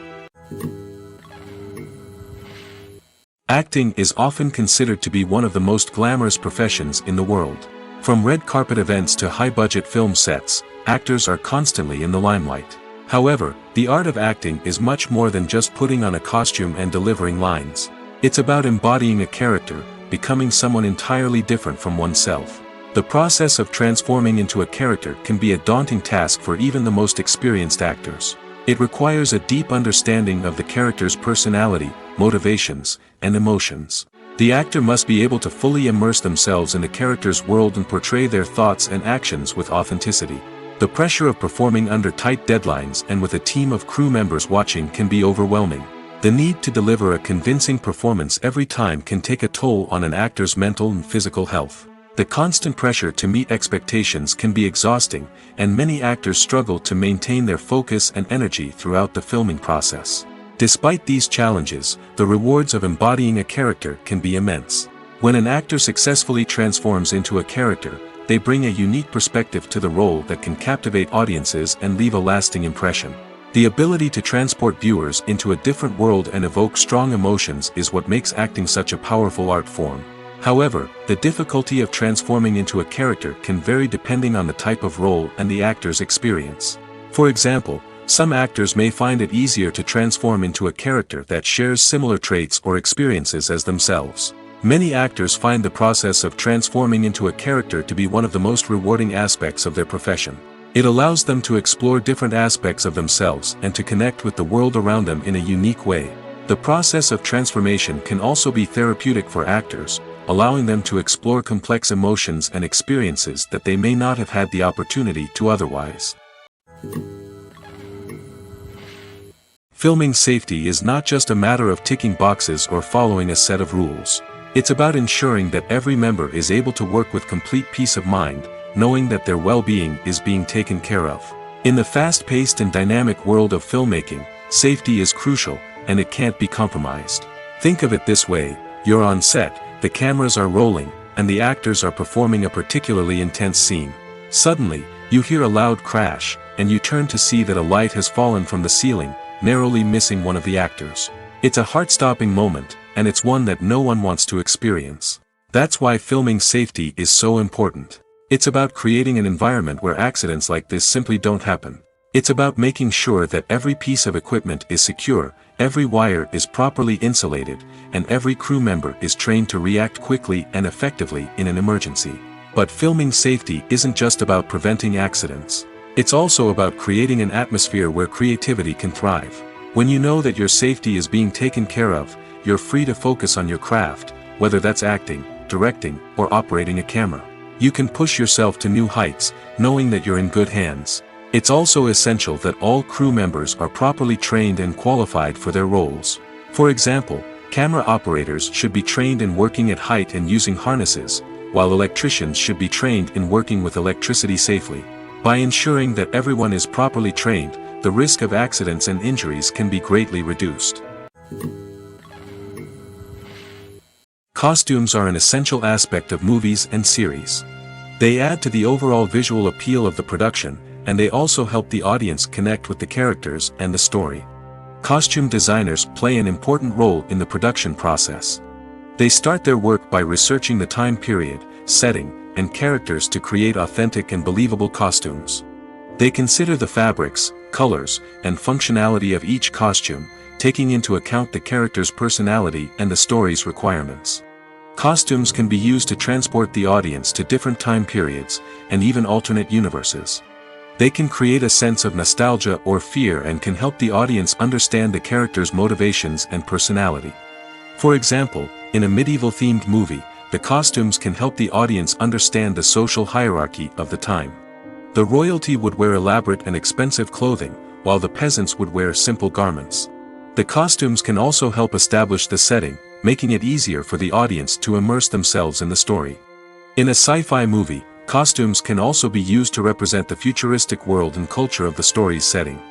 Acting is often considered to be one of the most glamorous professions in the world. From red carpet events to high-budget film sets, actors are constantly in the limelight. However, the art of acting is much more than just putting on a costume and delivering lines. It's about embodying a character, becoming someone entirely different from oneself. The process of transforming into a character can be a daunting task for even the most experienced actors. It requires a deep understanding of the character's personality, motivations, and emotions. The actor must be able to fully immerse themselves in the character's world and portray their thoughts and actions with authenticity. The pressure of performing under tight deadlines and with a team of crew members watching can be overwhelming. The need to deliver a convincing performance every time can take a toll on an actor's mental and physical health. The constant pressure to meet expectations can be exhausting, and many actors struggle to maintain their focus and energy throughout the filming process. Despite these challenges, the rewards of embodying a character can be immense. When an actor successfully transforms into a character, they bring a unique perspective to the role that can captivate audiences and leave a lasting impression. The ability to transport viewers into a different world and evoke strong emotions is what makes acting such a powerful art form. However, the difficulty of transforming into a character can vary depending on the type of role and the actor's experience. For example, some actors may find it easier to transform into a character that shares similar traits or experiences as themselves. Many actors find the process of transforming into a character to be one of the most rewarding aspects of their profession. It allows them to explore different aspects of themselves and to connect with the world around them in a unique way. The process of transformation can also be therapeutic for actors, allowing them to explore complex emotions and experiences that they may not have had the opportunity to otherwise. Filming safety is not just a matter of ticking boxes or following a set of rules. It's about ensuring that every member is able to work with complete peace of mind, knowing that their well-being is being taken care of. In the fast-paced and dynamic world of filmmaking, safety is crucial, and it can't be compromised. Think of it this way: you're on set, the cameras are rolling, and the actors are performing a particularly intense scene. Suddenly, you hear a loud crash, and you turn to see that a light has fallen from the ceiling, narrowly missing one of the actors. It's a heart-stopping moment, and it's one that no one wants to experience. That's why filming safety is so important. It's about creating an environment where accidents like this simply don't happen. It's about making sure that every piece of equipment is secure, every wire is properly insulated, and every crew member is trained to react quickly and effectively in an emergency. But filming safety isn't just about preventing accidents. It's also about creating an atmosphere where creativity can thrive. When you know that your safety is being taken care of, you're free to focus on your craft, whether that's acting, directing, or operating a camera. You can push yourself to new heights, knowing that you're in good hands. It's also essential that all crew members are properly trained and qualified for their roles. For example, camera operators should be trained in working at height and using harnesses, while electricians should be trained in working with electricity safely. By ensuring that everyone is properly trained, the risk of accidents and injuries can be greatly reduced. Costumes are an essential aspect of movies and series. They add to the overall visual appeal of the production, and they also help the audience connect with the characters and the story. Costume designers play an important role in the production process. They start their work by researching the time period, setting, and characters to create authentic and believable costumes. They consider the fabrics, colors, and functionality of each costume, taking into account the character's personality and the story's requirements. Costumes can be used to transport the audience to different time periods, and even alternate universes. They can create a sense of nostalgia or fear and can help the audience understand the character's motivations and personality. For example, in a medieval-themed movie, the costumes can help the audience understand the social hierarchy of the time. The royalty would wear elaborate and expensive clothing, while the peasants would wear simple garments. The costumes can also help establish the setting, making it easier for the audience to immerse themselves in the story. In a sci-fi movie, costumes can also be used to represent the futuristic world and culture of the story's setting.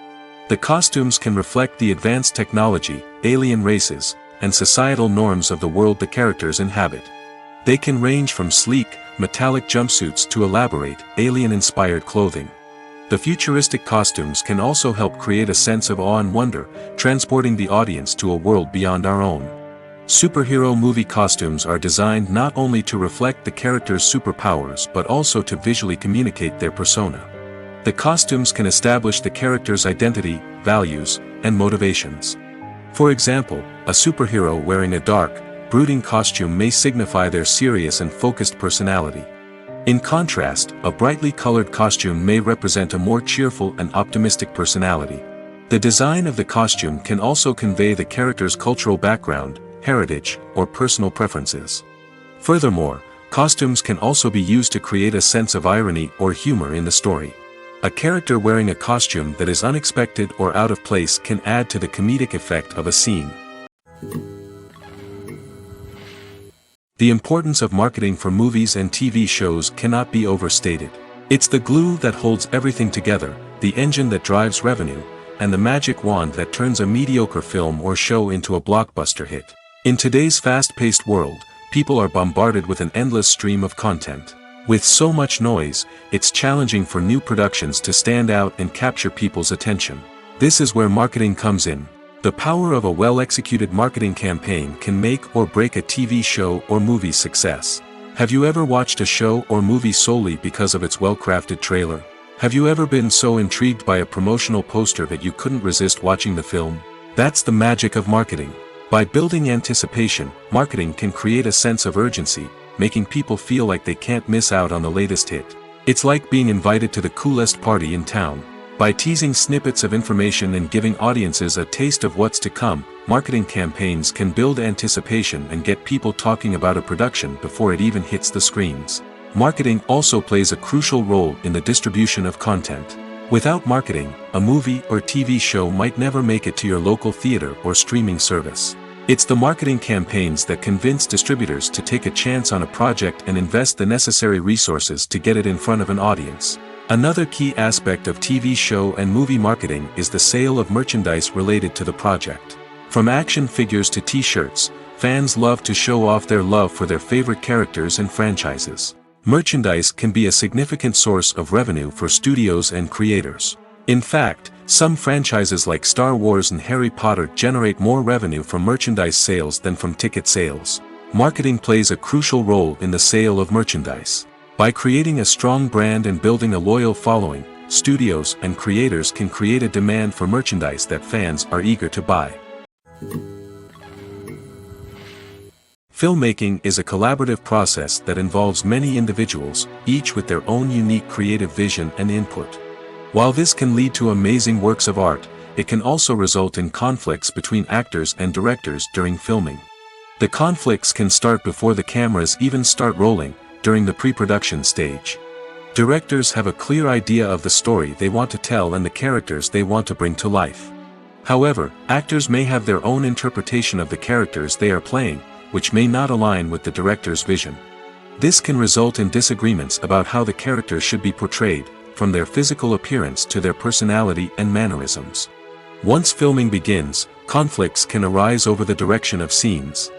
The costumes can reflect the advanced technology, alien races, and societal norms of the world the characters inhabit. They can range from sleek, metallic jumpsuits to elaborate, alien-inspired clothing. The futuristic costumes can also help create a sense of awe and wonder, transporting the audience to a world beyond our own. Superhero movie costumes are designed not only to reflect the character's superpowers but also to visually communicate their persona. The costumes can establish the character's identity, values, and motivations. For example, a superhero wearing a dark, brooding costume may signify their serious and focused personality. In contrast, a brightly colored costume may represent a more cheerful and optimistic personality. The design of the costume can also convey the character's cultural background, heritage, or personal preferences. Furthermore, costumes can also be used to create a sense of irony or humor in the story. A character wearing a costume that is unexpected or out of place can add to the comedic effect of a scene. The importance of marketing for movies and TV shows cannot be overstated. It's the glue that holds everything together, the engine that drives revenue, and the magic wand that turns a mediocre film or show into a blockbuster hit. In today's fast-paced world, people are bombarded with an endless stream of content. With so much noise, it's challenging for new productions to stand out and capture people's attention. This is where marketing comes in. The power of a well-executed marketing campaign can make or break a TV show or movie's success. Have you ever watched a show or movie solely because of its well-crafted trailer? Have you ever been so intrigued by a promotional poster that you couldn't resist watching the film? That's the magic of marketing. By building anticipation, marketing can create a sense of urgency, making people feel like they can't miss out on the latest hit. It's like being invited to the coolest party in town. By teasing snippets of information and giving audiences a taste of what's to come, marketing campaigns can build anticipation and get people talking about a production before it even hits the screens. Marketing also plays a crucial role in the distribution of content. Without marketing, a movie or TV show might never make it to your local theater or streaming service. It's the marketing campaigns that convince distributors to take a chance on a project and invest the necessary resources to get it in front of an audience. Another key aspect of TV show and movie marketing is the sale of merchandise related to the project. From action figures to t-shirts, fans love to show off their love for their favorite characters and franchises. Merchandise can be a significant source of revenue for studios and creators. In fact, some franchises like Star Wars and Harry Potter generate more revenue from merchandise sales than from ticket sales. Marketing plays a crucial role in the sale of merchandise. By creating a strong brand and building a loyal following, studios and creators can create a demand for merchandise that fans are eager to buy. Filmmaking is a collaborative process that involves many individuals, each with their own unique creative vision and input. While this can lead to amazing works of art, it can also result in conflicts between actors and directors during filming. The conflicts can start before the cameras even start rolling, during the pre-production stage. Directors have a clear idea of the story they want to tell and the characters they want to bring to life. However, actors may have their own interpretation of the characters they are playing, which may not align with the director's vision. This can result in disagreements about how the characters should be portrayed, from their physical appearance to their personality and mannerisms. Once filming begins, conflicts can arise over the direction of scenes.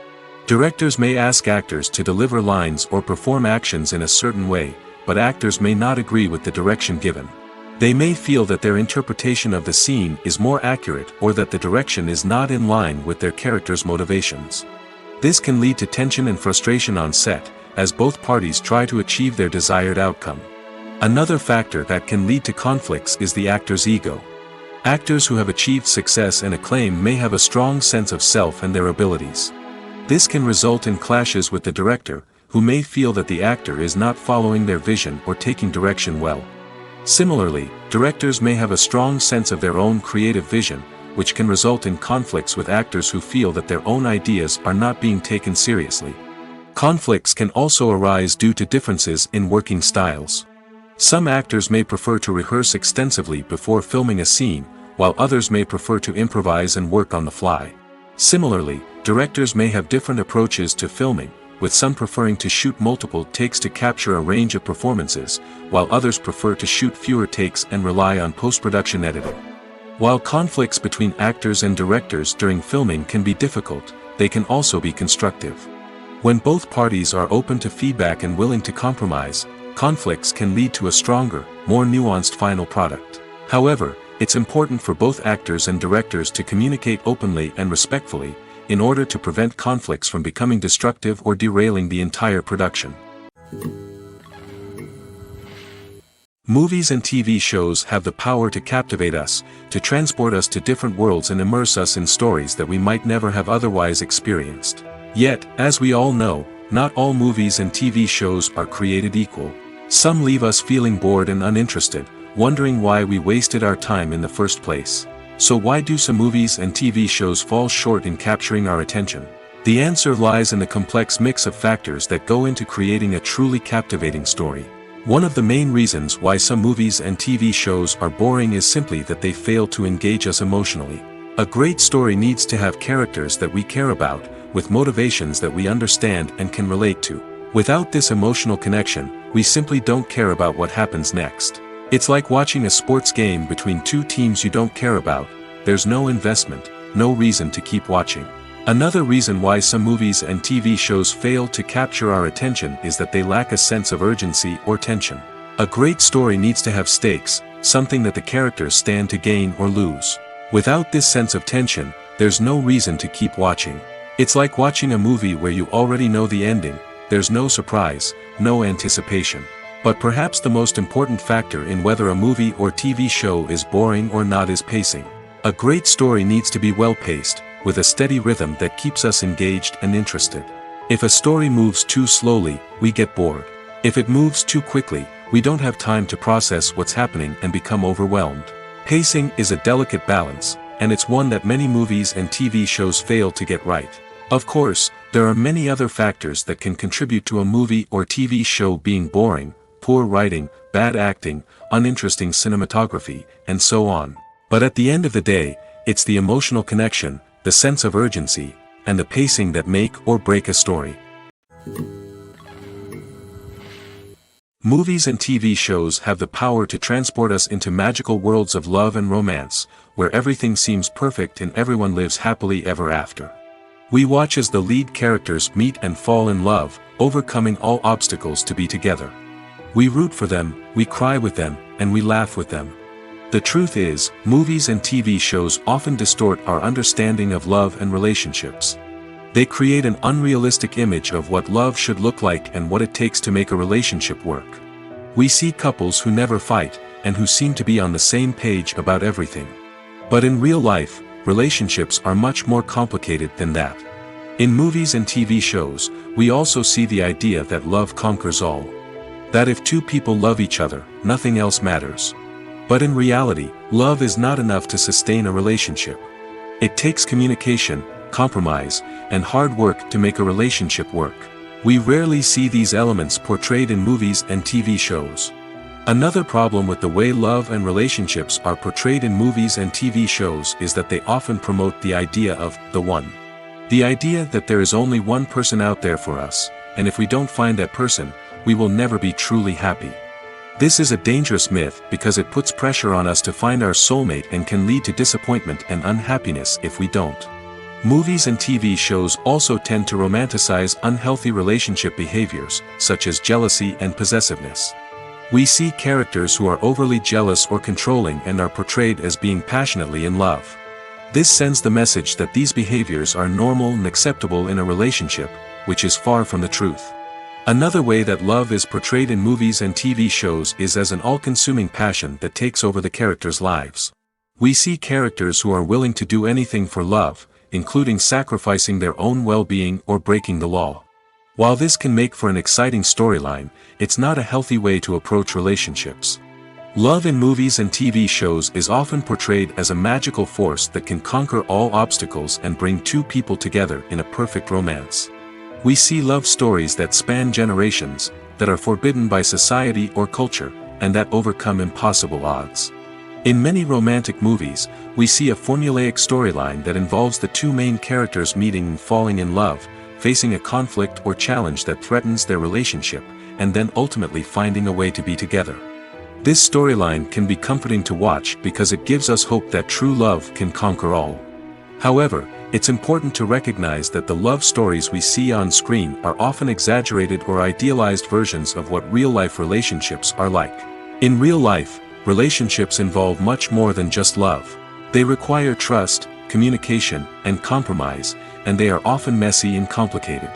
Directors may ask actors to deliver lines or perform actions in a certain way, but actors may not agree with the direction given. They may feel that their interpretation of the scene is more accurate or that the direction is not in line with their character's motivations. This can lead to tension and frustration on set, as both parties try to achieve their desired outcome. Another factor that can lead to conflicts is the actor's ego. Actors who have achieved success and acclaim may have a strong sense of self and their abilities. This can result in clashes with the director, who may feel that the actor is not following their vision or taking direction well. Similarly, directors may have a strong sense of their own creative vision, which can result in conflicts with actors who feel that their own ideas are not being taken seriously. Conflicts can also arise due to differences in working styles. Some actors may prefer to rehearse extensively before filming a scene, while others may prefer to improvise and work on the fly. Similarly, directors may have different approaches to filming, with some preferring to shoot multiple takes to capture a range of performances, while others prefer to shoot fewer takes and rely on post-production editing. While conflicts between actors and directors during filming can be difficult, they can also be constructive. When both parties are open to feedback and willing to compromise, conflicts can lead to a stronger, more nuanced final product. However, it's important for both actors and directors to communicate openly and respectfully, in order to prevent conflicts from becoming destructive or derailing the entire production. Movies and TV shows have the power to captivate us, to transport us to different worlds and immerse us in stories that we might never have otherwise experienced. Yet, as we all know, not all movies and TV shows are created equal. Some leave us feeling bored and uninterested, wondering why we wasted our time in the first place. So why do some movies and TV shows fall short in capturing our attention? The answer lies in the complex mix of factors that go into creating a truly captivating story. One of the main reasons why some movies and TV shows are boring is simply that they fail to engage us emotionally. A great story needs to have characters that we care about, with motivations that we understand and can relate to. Without this emotional connection, we simply don't care about what happens next. It's like watching a sports game between two teams you don't care about. There's no investment, no reason to keep watching. Another reason why some movies and TV shows fail to capture our attention is that they lack a sense of urgency or tension. A great story needs to have stakes, something that the characters stand to gain or lose. Without this sense of tension, there's no reason to keep watching. It's like watching a movie where you already know the ending. There's no surprise, no anticipation. But perhaps the most important factor in whether a movie or TV show is boring or not is pacing. A great story needs to be well-paced, with a steady rhythm that keeps us engaged and interested. If a story moves too slowly, we get bored. If it moves too quickly, we don't have time to process what's happening and become overwhelmed. Pacing is a delicate balance, and it's one that many movies and TV shows fail to get right. Of course, there are many other factors that can contribute to a movie or TV show being boring: poor writing, bad acting, uninteresting cinematography, and so on. But at the end of the day, it's the emotional connection, the sense of urgency, and the pacing that make or break a story. Movies and TV shows have the power to transport us into magical worlds of love and romance, where everything seems perfect and everyone lives happily ever after. We watch as the lead characters meet and fall in love, overcoming all obstacles to be together. We root for them, we cry with them, and we laugh with them. The truth is, movies and TV shows often distort our understanding of love and relationships. They create an unrealistic image of what love should look like and what it takes to make a relationship work. We see couples who never fight, and who seem to be on the same page about everything. But in real life, relationships are much more complicated than that. In movies and TV shows, we also see the idea that love conquers all. That if two people love each other, nothing else matters. But in reality, love is not enough to sustain a relationship. It takes communication, compromise, and hard work to make a relationship work. We rarely see these elements portrayed in movies and TV shows. Another problem with the way love and relationships are portrayed in movies and TV shows is that they often promote the idea of the one. The idea that there is only one person out there for us, and if we don't find that person, we will never be truly happy. This is a dangerous myth because it puts pressure on us to find our soulmate and can lead to disappointment and unhappiness if we don't. Movies and TV shows also tend to romanticize unhealthy relationship behaviors, such as jealousy and possessiveness. We see characters who are overly jealous or controlling and are portrayed as being passionately in love. This sends the message that these behaviors are normal and acceptable in a relationship, which is far from the truth. Another way that love is portrayed in movies and TV shows is as an all-consuming passion that takes over the characters' lives. We see characters who are willing to do anything for love, including sacrificing their own well-being or breaking the law. While this can make for an exciting storyline, it's not a healthy way to approach relationships. Love in movies and TV shows is often portrayed as a magical force that can conquer all obstacles and bring two people together in a perfect romance. We see love stories that span generations, that are forbidden by society or culture, and that overcome impossible odds. In many romantic movies, we see a formulaic storyline that involves the two main characters meeting and falling in love, facing a conflict or challenge that threatens their relationship, and then ultimately finding a way to be together. This storyline can be comforting to watch because it gives us hope that true love can conquer all. However, it's important to recognize that the love stories we see on screen are often exaggerated or idealized versions of what real-life relationships are like. In real life, relationships involve much more than just love. They require trust, communication, and compromise, and they are often messy and complicated.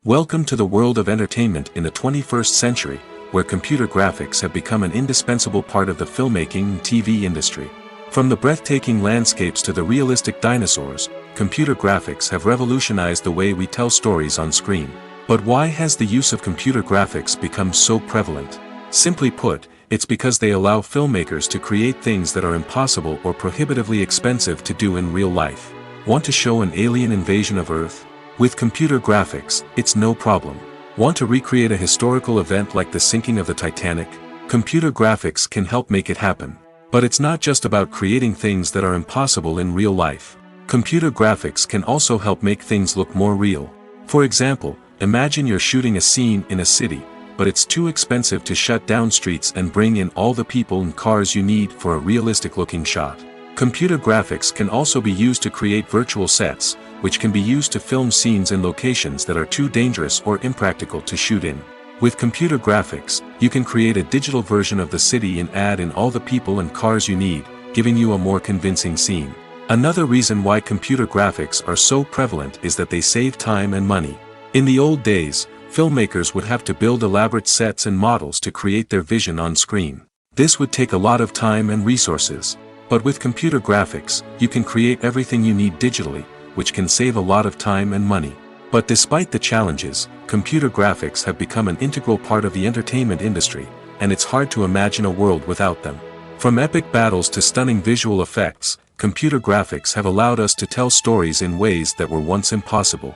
Welcome to the world of entertainment in the 21st century, where computer graphics have become an indispensable part of the filmmaking and TV industry. From the breathtaking landscapes to the realistic dinosaurs, computer graphics have revolutionized the way we tell stories on screen. But why has the use of computer graphics become so prevalent? Simply put, it's because they allow filmmakers to create things that are impossible or prohibitively expensive to do in real life. Want to show an alien invasion of Earth? With computer graphics, it's no problem. Want to recreate a historical event like the sinking of the Titanic? Computer graphics can help make it happen. But it's not just about creating things that are impossible in real life. Computer graphics can also help make things look more real. For example, imagine you're shooting a scene in a city, but it's too expensive to shut down streets and bring in all the people and cars you need for a realistic-looking shot. Computer graphics can also be used to create virtual sets, which can be used to film scenes in locations that are too dangerous or impractical to shoot in. With computer graphics, you can create a digital version of the city and add in all the people and cars you need, giving you a more convincing scene. Another reason why computer graphics are so prevalent is that they save time and money. In the old days, filmmakers would have to build elaborate sets and models to create their vision on screen. This would take a lot of time and resources. But with computer graphics, you can create everything you need digitally, which can save a lot of time and money. But despite the challenges, computer graphics have become an integral part of the entertainment industry, and it's hard to imagine a world without them. From epic battles to stunning visual effects, computer graphics have allowed us to tell stories in ways that were once impossible.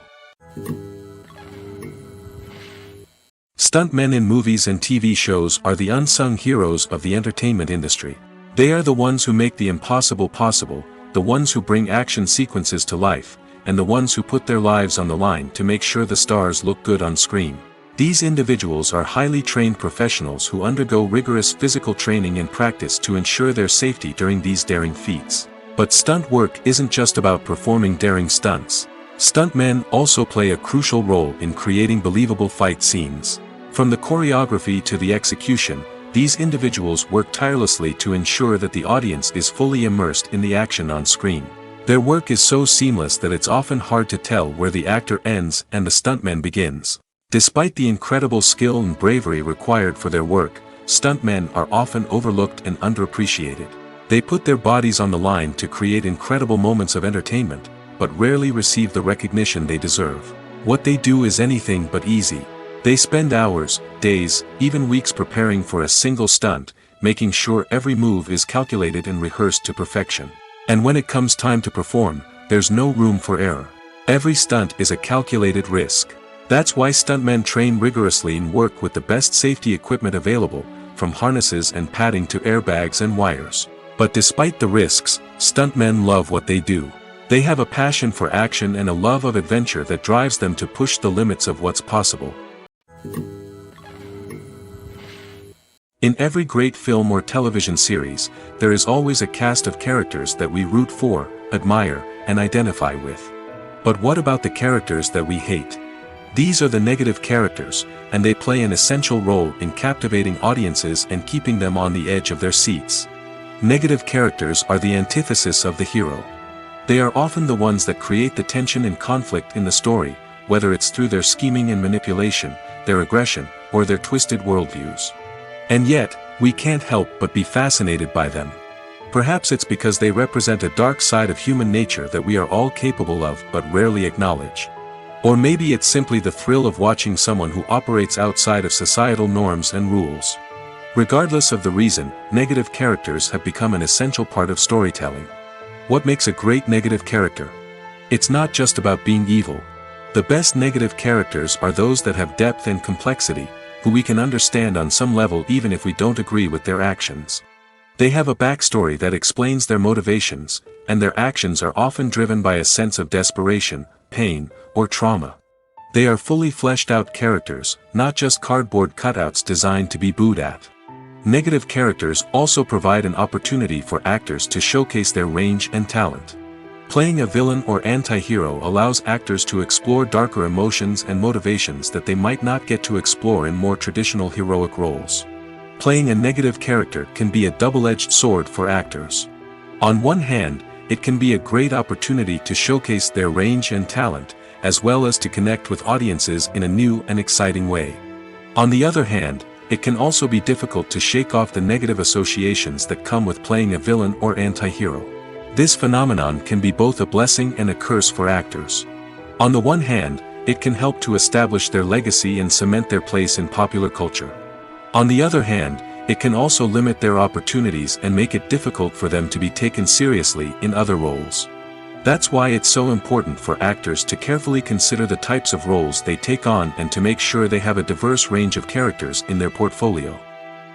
Stuntmen in movies and TV shows are the unsung heroes of the entertainment industry. They are the ones who make the impossible possible, the ones who bring action sequences to life, and the ones who put their lives on the line to make sure the stars look good on screen. These individuals are highly trained professionals who undergo rigorous physical training and practice to ensure their safety during these daring feats. But stunt work isn't just about performing daring stunts. Stuntmen also play a crucial role in creating believable fight scenes. From the choreography to the execution, these individuals work tirelessly to ensure that the audience is fully immersed in the action on screen. Their work is so seamless that it's often hard to tell where the actor ends and the stuntman begins. Despite the incredible skill and bravery required for their work, stuntmen are often overlooked and underappreciated. They put their bodies on the line to create incredible moments of entertainment, but rarely receive the recognition they deserve. What they do is anything but easy. They spend hours, days, even weeks preparing for a single stunt, making sure every move is calculated and rehearsed to perfection. And when it comes time to perform, there's no room for error. Every stunt is a calculated risk. That's why stuntmen train rigorously and work with the best safety equipment available, from harnesses and padding to airbags and wires. But despite the risks, stuntmen love what they do. They have a passion for action and a love of adventure that drives them to push the limits of what's possible. In every great film or television series, there is always a cast of characters that we root for, admire, and identify with. But what about the characters that we hate? These are the negative characters, and they play an essential role in captivating audiences and keeping them on the edge of their seats. Negative characters are the antithesis of the hero. They are often the ones that create the tension and conflict in the story, whether it's through their scheming and manipulation, their aggression, or their twisted worldviews. And yet, we can't help but be fascinated by them. Perhaps it's because they represent a dark side of human nature that we are all capable of but rarely acknowledge. Or maybe it's simply the thrill of watching someone who operates outside of societal norms and rules. Regardless of the reason, negative characters have become an essential part of storytelling. What makes a great negative character? It's not just about being evil. The best negative characters are those that have depth and complexity, who we can understand on some level even if we don't agree with their actions. They have a backstory that explains their motivations, and their actions are often driven by a sense of desperation, pain, or trauma. They are fully fleshed out characters, not just cardboard cutouts designed to be booed at. Negative characters also provide an opportunity for actors to showcase their range and talent. Playing a villain or anti-hero allows actors to explore darker emotions and motivations that they might not get to explore in more traditional heroic roles. Playing a negative character can be a double-edged sword for actors. On one hand, it can be a great opportunity to showcase their range and talent, as well as to connect with audiences in a new and exciting way. On the other hand, it can also be difficult to shake off the negative associations that come with playing a villain or anti-hero. This phenomenon can be both a blessing and a curse for actors. On the one hand, it can help to establish their legacy and cement their place in popular culture. On the other hand, it can also limit their opportunities and make it difficult for them to be taken seriously in other roles. That's why it's so important for actors to carefully consider the types of roles they take on and to make sure they have a diverse range of characters in their portfolio.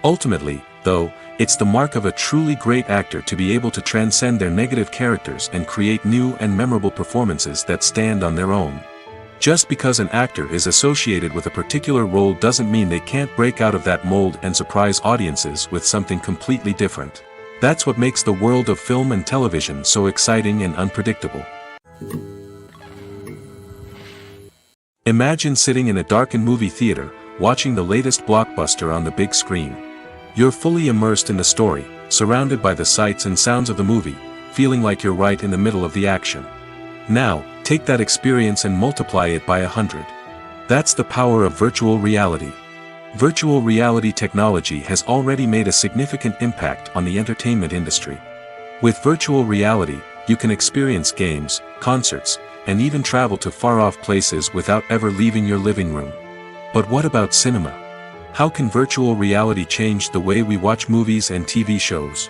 Ultimately, though, it's the mark of a truly great actor to be able to transcend their negative characters and create new and memorable performances that stand on their own. Just because an actor is associated with a particular role doesn't mean they can't break out of that mold and surprise audiences with something completely different. That's what makes the world of film and television so exciting and unpredictable. Imagine sitting in a darkened movie theater, watching the latest blockbuster on the big screen. You're fully immersed in the story, surrounded by the sights and sounds of the movie, feeling like you're right in the middle of the action. Now, take that experience and multiply it by 100. That's the power of virtual reality. Virtual reality technology has already made a significant impact on the entertainment industry. With virtual reality, you can experience games, concerts, and even travel to far-off places without ever leaving your living room. But what about cinema? How can virtual reality change the way we watch movies and TV shows?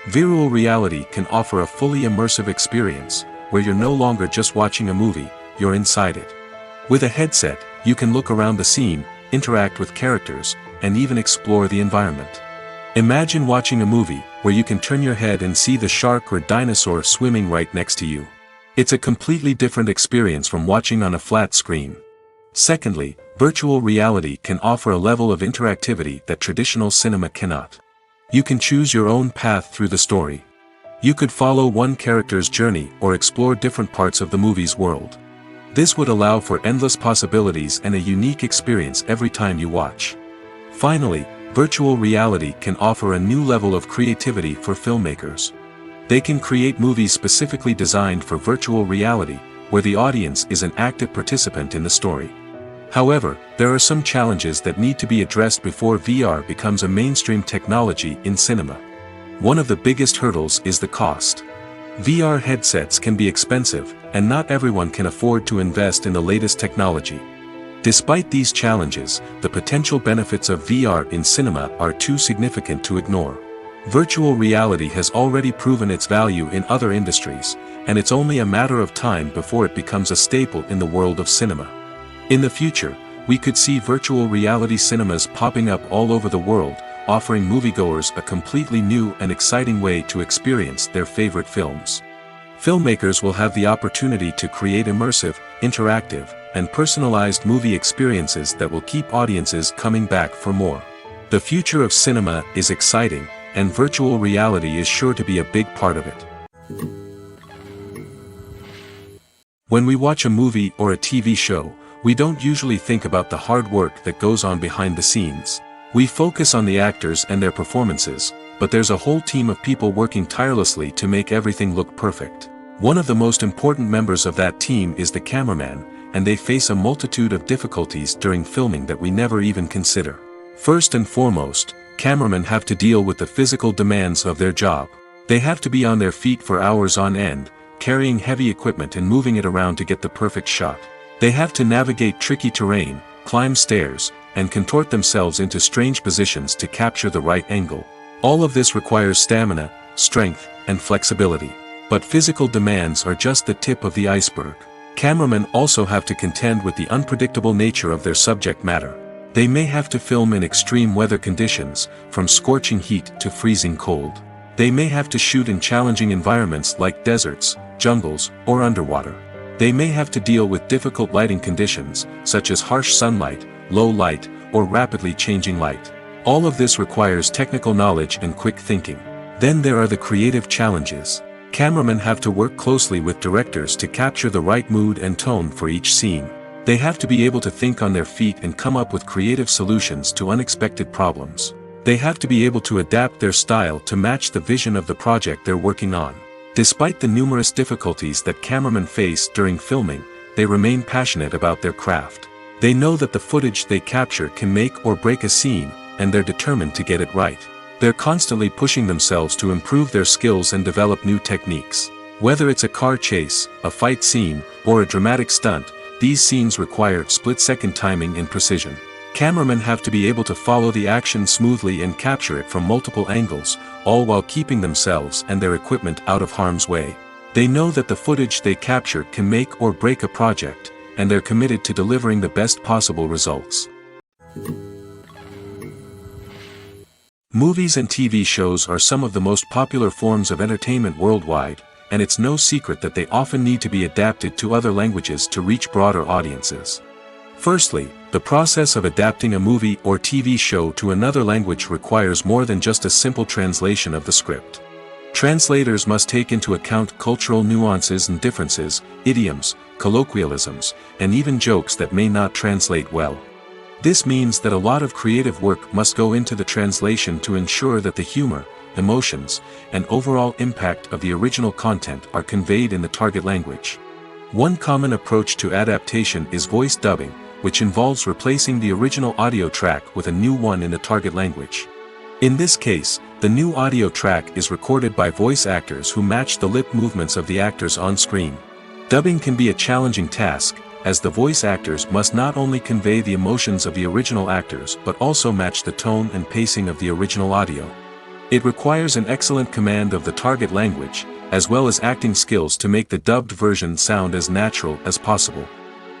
Virtual reality can offer a fully immersive experience, where you're no longer just watching a movie, you're inside it. With a headset, you can look around the scene, interact with characters, and even explore the environment. Imagine watching a movie where you can turn your head and see the shark or dinosaur swimming right next to you. It's a completely different experience from watching on a flat screen. Secondly, virtual reality can offer a level of interactivity that traditional cinema cannot. You can choose your own path through the story. You could follow one character's journey or explore different parts of the movie's world. This would allow for endless possibilities and a unique experience every time you watch. Finally, virtual reality can offer a new level of creativity for filmmakers. They can create movies specifically designed for virtual reality, where the audience is an active participant in the story. However, there are some challenges that need to be addressed before VR becomes a mainstream technology in cinema. One of the biggest hurdles is the cost. VR headsets can be expensive, and not everyone can afford to invest in the latest technology. Despite these challenges, the potential benefits of VR in cinema are too significant to ignore. Virtual reality has already proven its value in other industries, and it's only a matter of time before it becomes a staple in the world of cinema. In the future, we could see virtual reality cinemas popping up all over the world, offering moviegoers a completely new and exciting way to experience their favorite films. Filmmakers will have the opportunity to create immersive, interactive, and personalized movie experiences that will keep audiences coming back for more. The future of cinema is exciting, and virtual reality is sure to be a big part of it. When we watch a movie or a TV show, we don't usually think about the hard work that goes on behind the scenes. We focus on the actors and their performances, but there's a whole team of people working tirelessly to make everything look perfect. One of the most important members of that team is the cameraman, and they face a multitude of difficulties during filming that we never even consider. First and foremost, cameramen have to deal with the physical demands of their job. They have to be on their feet for hours on end, carrying heavy equipment and moving it around to get the perfect shot. They have to navigate tricky terrain, climb stairs, and contort themselves into strange positions to capture the right angle. All of this requires stamina, strength, and flexibility. But physical demands are just the tip of the iceberg. Cameramen also have to contend with the unpredictable nature of their subject matter. They may have to film in extreme weather conditions, from scorching heat to freezing cold. They may have to shoot in challenging environments like deserts, jungles, or underwater. They may have to deal with difficult lighting conditions, such as harsh sunlight, low light, or rapidly changing light. All of this requires technical knowledge and quick thinking. Then there are the creative challenges. Cameramen have to work closely with directors to capture the right mood and tone for each scene. They have to be able to think on their feet and come up with creative solutions to unexpected problems. They have to be able to adapt their style to match the vision of the project they're working on. Despite the numerous difficulties that cameramen face during filming, they remain passionate about their craft. They know that the footage they capture can make or break a scene, and they're determined to get it right. They're constantly pushing themselves to improve their skills and develop new techniques. Whether it's a car chase, a fight scene, or a dramatic stunt, these scenes require split-second timing and precision. Cameramen have to be able to follow the action smoothly and capture it from multiple angles, all while keeping themselves and their equipment out of harm's way. They know that the footage they capture can make or break a project, and they're committed to delivering the best possible results. Movies and TV shows are some of the most popular forms of entertainment worldwide, and it's no secret that they often need to be adapted to other languages to reach broader audiences. Firstly, the process of adapting a movie or TV show to another language requires more than just a simple translation of the script. Translators must take into account cultural nuances and differences, idioms, colloquialisms, and even jokes that may not translate well. This means that a lot of creative work must go into the translation to ensure that the humor, emotions, and overall impact of the original content are conveyed in the target language. One common approach to adaptation is voice dubbing, which involves replacing the original audio track with a new one in the target language. In this case, the new audio track is recorded by voice actors who match the lip movements of the actors on screen. Dubbing can be a challenging task, as the voice actors must not only convey the emotions of the original actors but also match the tone and pacing of the original audio. It requires an excellent command of the target language, as well as acting skills to make the dubbed version sound as natural as possible.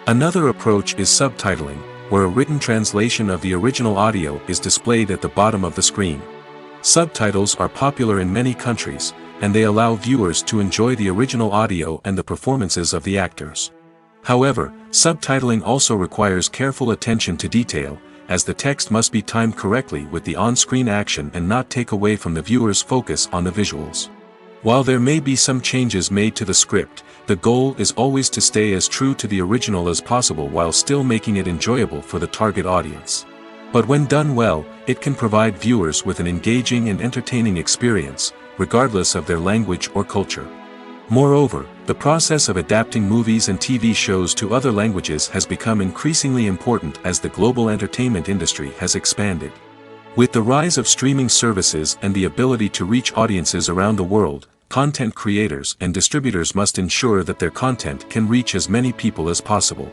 Another approach is subtitling, where a written translation of the original audio is displayed at the bottom of the screen. Subtitles are popular in many countries, and they allow viewers to enjoy the original audio and the performances of the actors. However, subtitling also requires careful attention to detail, as the text must be timed correctly with the on-screen action and not take away from the viewer's focus on the visuals. While there may be some changes made to the script, the goal is always to stay as true to the original as possible while still making it enjoyable for the target audience. But when done well, it can provide viewers with an engaging and entertaining experience, regardless of their language or culture. Moreover, the process of adapting movies and TV shows to other languages has become increasingly important as the global entertainment industry has expanded. With the rise of streaming services and the ability to reach audiences around the world, content creators and distributors must ensure that their content can reach as many people as possible.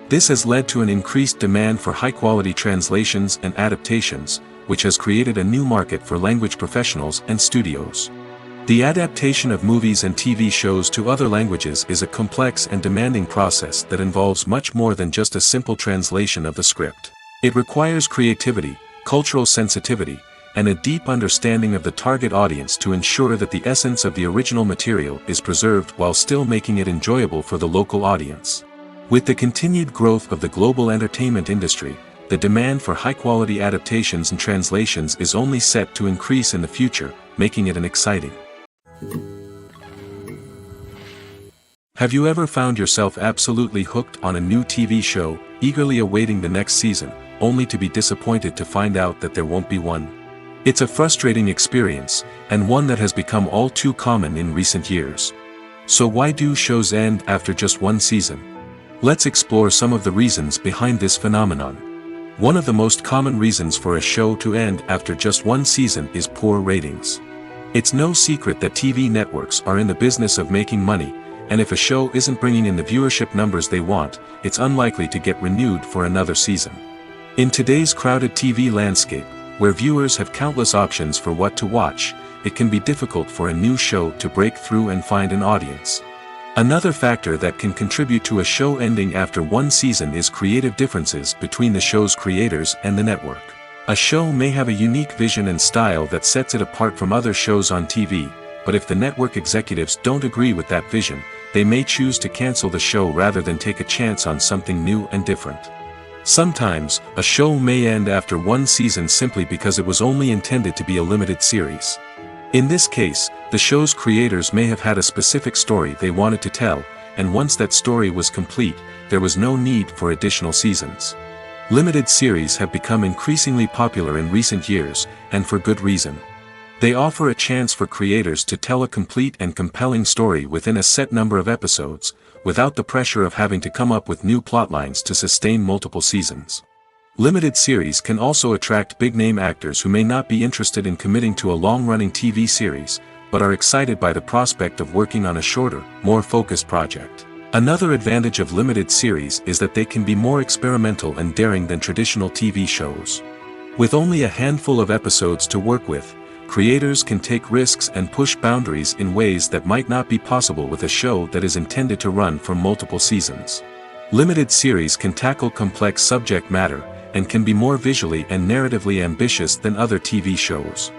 This has led to an increased demand for high-quality translations and adaptations, which has created a new market for language professionals and studios. The adaptation of movies and TV shows to other languages is a complex and demanding process that involves much more than just a simple translation of the script. It requires creativity, cultural sensitivity, and a deep understanding of the target audience to ensure that the essence of the original material is preserved while still making it enjoyable for the local audience. With the continued growth of the global entertainment industry, the demand for high-quality adaptations and translations is only set to increase in the future, making it an exciting. Have you ever found yourself absolutely hooked on a new TV show, eagerly awaiting the next season, only to be disappointed to find out that there won't be one? It's a frustrating experience, and one that has become all too common in recent years. So why do shows end after just one season? Let's explore some of the reasons behind this phenomenon. One of the most common reasons for a show to end after just one season is poor ratings. It's no secret that TV networks are in the business of making money, and if a show isn't bringing in the viewership numbers they want, it's unlikely to get renewed for another season. In today's crowded TV landscape, where viewers have countless options for what to watch, it can be difficult for a new show to break through and find an audience. Another factor that can contribute to a show ending after one season is creative differences between the show's creators and the network. A show may have a unique vision and style that sets it apart from other shows on TV, but if the network executives don't agree with that vision, they may choose to cancel the show rather than take a chance on something new and different. Sometimes, a show may end after one season simply because it was only intended to be a limited series. In this case, the show's creators may have had a specific story they wanted to tell, and once that story was complete, there was no need for additional seasons. Limited series have become increasingly popular in recent years, and for good reason. They offer a chance for creators to tell a complete and compelling story within a set number of episodes, without the pressure of having to come up with new plotlines to sustain multiple seasons. Limited series can also attract big-name actors who may not be interested in committing to a long-running TV series, but are excited by the prospect of working on a shorter, more focused project. Another advantage of limited series is that they can be more experimental and daring than traditional TV shows. With only a handful of episodes to work with, creators can take risks and push boundaries in ways that might not be possible with a show that is intended to run for multiple seasons. Limited series can tackle complex subject matter, and can be more visually and narratively ambitious than other TV shows.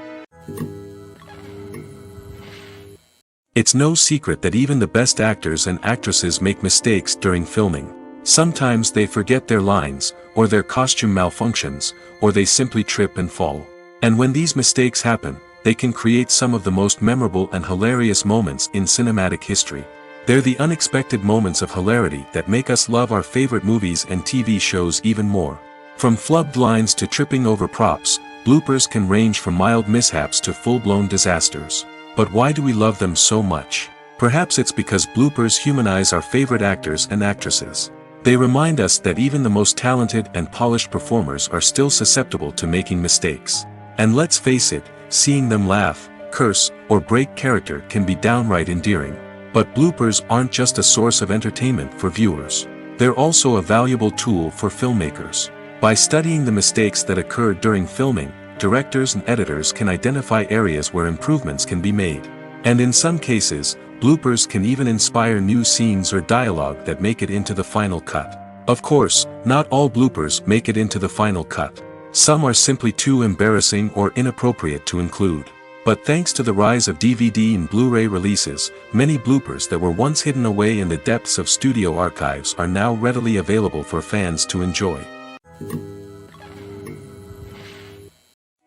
It's no secret that even the best actors and actresses make mistakes during filming. Sometimes they forget their lines, or their costume malfunctions, or they simply trip and fall. And when these mistakes happen, they can create some of the most memorable and hilarious moments in cinematic history. They're the unexpected moments of hilarity that make us love our favorite movies and TV shows even more. From flubbed lines to tripping over props, bloopers can range from mild mishaps to full-blown disasters. But why do we love them so much? Perhaps it's because bloopers humanize our favorite actors and actresses. They remind us that even the most talented and polished performers are still susceptible to making mistakes. And let's face it, seeing them laugh, curse, or break character can be downright endearing. But bloopers aren't just a source of entertainment for viewers. They're also a valuable tool for filmmakers. By studying the mistakes that occurred during filming, directors and editors can identify areas where improvements can be made. And in some cases, bloopers can even inspire new scenes or dialogue that make it into the final cut. Of course, not all bloopers make it into the final cut. Some are simply too embarrassing or inappropriate to include. But thanks to the rise of DVD and Blu-ray releases, many bloopers that were once hidden away in the depths of studio archives are now readily available for fans to enjoy.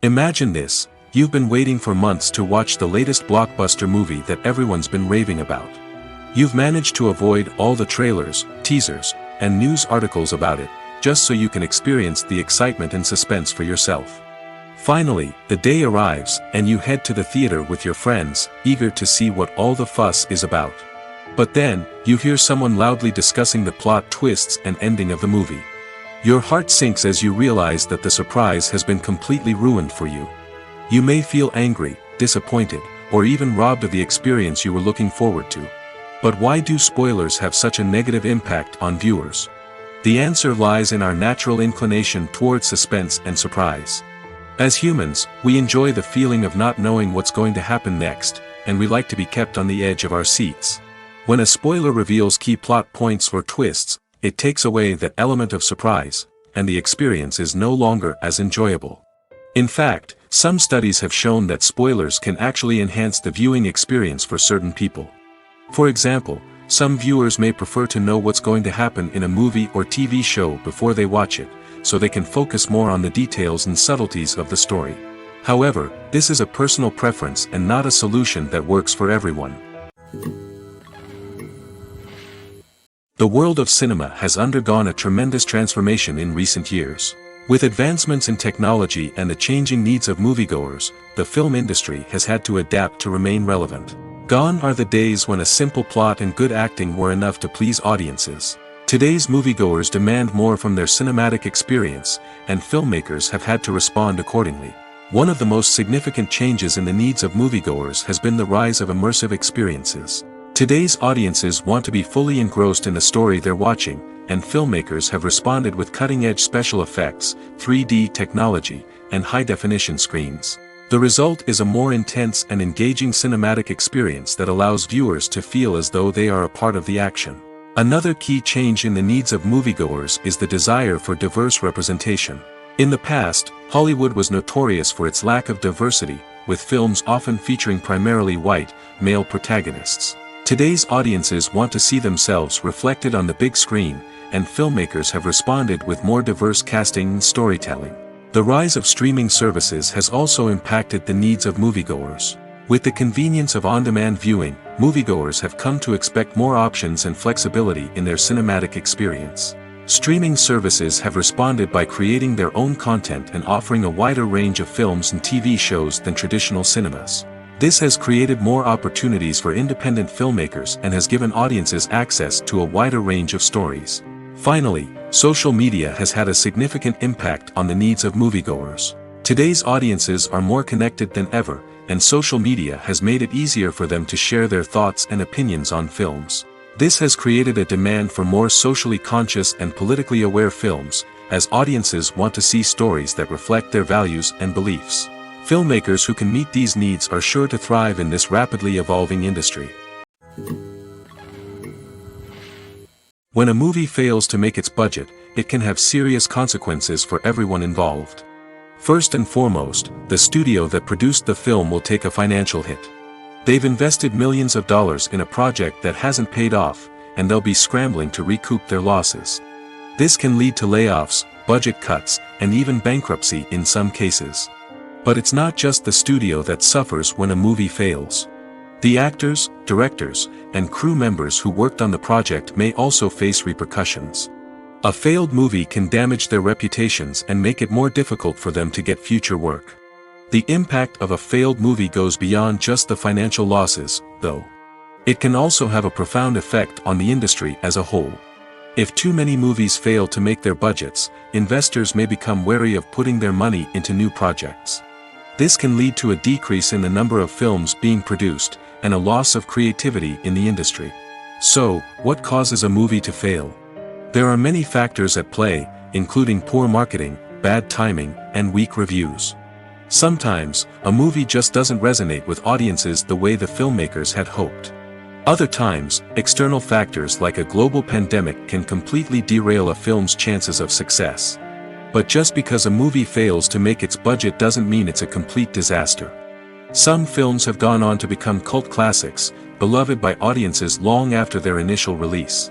Imagine this: you've been waiting for months to watch the latest blockbuster movie that everyone's been raving about. You've managed to avoid all the trailers, teasers, and news articles about it, just so you can experience the excitement and suspense for yourself. Finally, the day arrives, and you head to the theater with your friends, eager to see what all the fuss is about. But then, you hear someone loudly discussing the plot twists and ending of the movie. Your heart sinks as you realize that the surprise has been completely ruined for you. You may feel angry, disappointed, or even robbed of the experience you were looking forward to. But why do spoilers have such a negative impact on viewers? The answer lies in our natural inclination toward suspense and surprise. As humans, we enjoy the feeling of not knowing what's going to happen next, and we like to be kept on the edge of our seats. When a spoiler reveals key plot points or twists, it takes away that element of surprise, and the experience is no longer as enjoyable. In fact, some studies have shown that spoilers can actually enhance the viewing experience for certain people. For example, some viewers may prefer to know what's going to happen in a movie or TV show before they watch it, so they can focus more on the details and subtleties of the story. However, this is a personal preference and not a solution that works for everyone. The world of cinema has undergone a tremendous transformation in recent years. With advancements in technology and the changing needs of moviegoers, the film industry has had to adapt to remain relevant. Gone are the days when a simple plot and good acting were enough to please audiences. Today's moviegoers demand more from their cinematic experience, and filmmakers have had to respond accordingly. One of the most significant changes in the needs of moviegoers has been the rise of immersive experiences. Today's audiences want to be fully engrossed in the story they're watching, and filmmakers have responded with cutting-edge special effects, 3D technology, and high-definition screens. The result is a more intense and engaging cinematic experience that allows viewers to feel as though they are a part of the action. Another key change in the needs of moviegoers is the desire for diverse representation. In the past, Hollywood was notorious for its lack of diversity, with films often featuring primarily white, male protagonists. Today's audiences want to see themselves reflected on the big screen, and filmmakers have responded with more diverse casting and storytelling. The rise of streaming services has also impacted the needs of moviegoers. With the convenience of on-demand viewing, moviegoers have come to expect more options and flexibility in their cinematic experience. Streaming services have responded by creating their own content and offering a wider range of films and TV shows than traditional cinemas. This has created more opportunities for independent filmmakers and has given audiences access to a wider range of stories. Finally, social media has had a significant impact on the needs of moviegoers. Today's audiences are more connected than ever, and social media has made it easier for them to share their thoughts and opinions on films. This has created a demand for more socially conscious and politically aware films, as audiences want to see stories that reflect their values and beliefs. Filmmakers who can meet these needs are sure to thrive in this rapidly evolving industry. When a movie fails to make its budget, it can have serious consequences for everyone involved. First and foremost, the studio that produced the film will take a financial hit. They've invested millions of dollars in a project that hasn't paid off, and they'll be scrambling to recoup their losses. This can lead to layoffs, budget cuts, and even bankruptcy in some cases. But it's not just the studio that suffers when a movie fails. The actors, directors, and crew members who worked on the project may also face repercussions. A failed movie can damage their reputations and make it more difficult for them to get future work. The impact of a failed movie goes beyond just the financial losses, though. It can also have a profound effect on the industry as a whole. If too many movies fail to make their budgets, investors may become wary of putting their money into new projects. This can lead to a decrease in the number of films being produced, and a loss of creativity in the industry. So, what causes a movie to fail? There are many factors at play, including poor marketing, bad timing, and weak reviews. Sometimes, a movie just doesn't resonate with audiences the way the filmmakers had hoped. Other times, external factors like a global pandemic can completely derail a film's chances of success. But just because a movie fails to make its budget doesn't mean it's a complete disaster. Some films have gone on to become cult classics, beloved by audiences long after their initial release.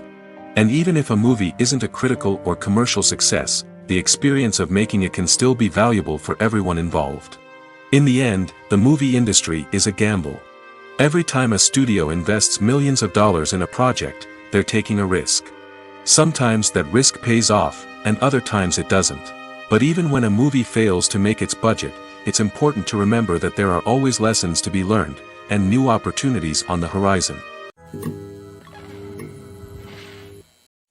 And even if a movie isn't a critical or commercial success, the experience of making it can still be valuable for everyone involved. In the end, the movie industry is a gamble. Every time a studio invests millions of dollars in a project, they're taking a risk. Sometimes that risk pays off, and other times it doesn't. But even when a movie fails to make its budget, it's important to remember that there are always lessons to be learned, and new opportunities on the horizon.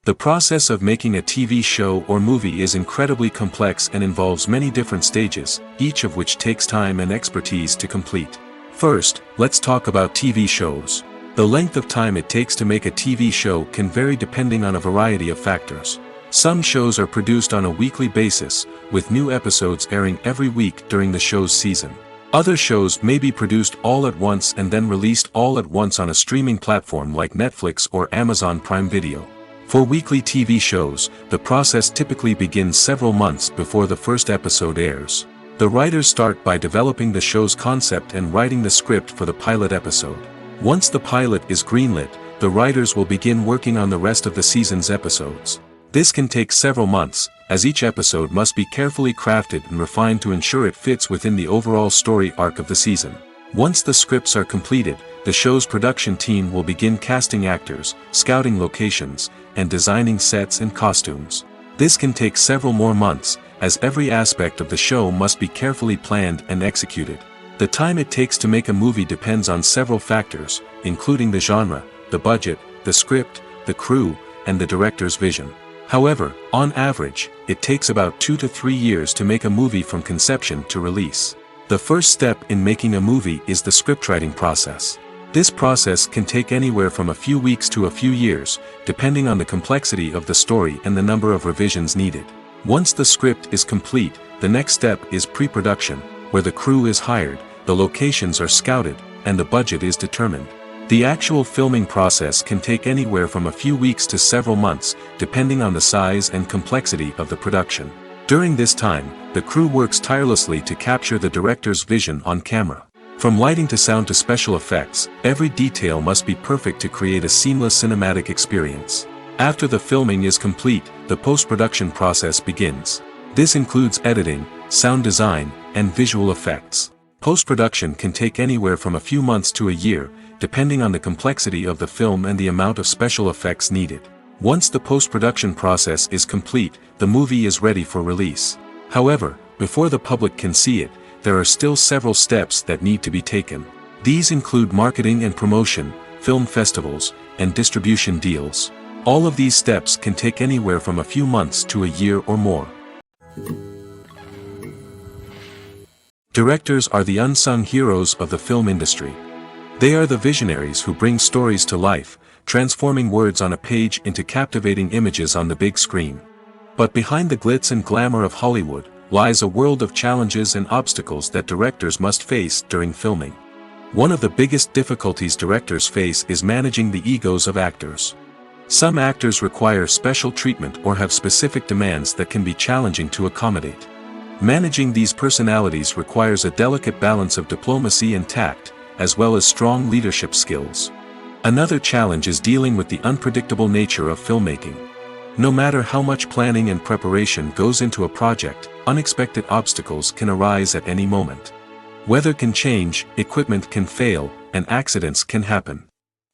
The process of making a TV show or movie is incredibly complex and involves many different stages, each of which takes time and expertise to complete. First, let's talk about TV shows. The length of time it takes to make a TV show can vary depending on a variety of factors. Some shows are produced on a weekly basis, with new episodes airing every week during the show's season. Other shows may be produced all at once and then released all at once on a streaming platform like Netflix or Amazon Prime Video. For weekly TV shows, the process typically begins several months before the first episode airs. The writers start by developing the show's concept and writing the script for the pilot episode. Once the pilot is greenlit, the writers will begin working on the rest of the season's episodes. This can take several months, as each episode must be carefully crafted and refined to ensure it fits within the overall story arc of the season. Once the scripts are completed, the show's production team will begin casting actors, scouting locations, and designing sets and costumes. This can take several more months, as every aspect of the show must be carefully planned and executed. The time it takes to make a movie depends on several factors, including the genre, the budget, the script, the crew, and the director's vision. However, on average, it takes about 2 to 3 years to make a movie from conception to release. The first step in making a movie is the scriptwriting process. This process can take anywhere from a few weeks to a few years, depending on the complexity of the story and the number of revisions needed. Once the script is complete, the next step is pre-production, where the crew is hired, the locations are scouted, and the budget is determined. The actual filming process can take anywhere from a few weeks to several months, depending on the size and complexity of the production. During this time, the crew works tirelessly to capture the director's vision on camera. From lighting to sound to special effects, every detail must be perfect to create a seamless cinematic experience. After the filming is complete, the post-production process begins. This includes editing, sound design, and visual effects. Post-production can take anywhere from a few months to a year, depending on the complexity of the film and the amount of special effects needed. Once the post-production process is complete, the movie is ready for release. However, before the public can see it, there are still several steps that need to be taken. These include marketing and promotion, film festivals, and distribution deals. All of these steps can take anywhere from a few months to a year or more. Directors are the unsung heroes of the film industry. They are the visionaries who bring stories to life, transforming words on a page into captivating images on the big screen. But behind the glitz and glamour of Hollywood lies a world of challenges and obstacles that directors must face during filming. One of the biggest difficulties directors face is managing the egos of actors. Some actors require special treatment or have specific demands that can be challenging to accommodate. Managing these personalities requires a delicate balance of diplomacy and tact, as well as strong leadership skills. Another challenge is dealing with the unpredictable nature of filmmaking. No matter how much planning and preparation goes into a project, unexpected obstacles can arise at any moment. Weather can change, equipment can fail, and accidents can happen.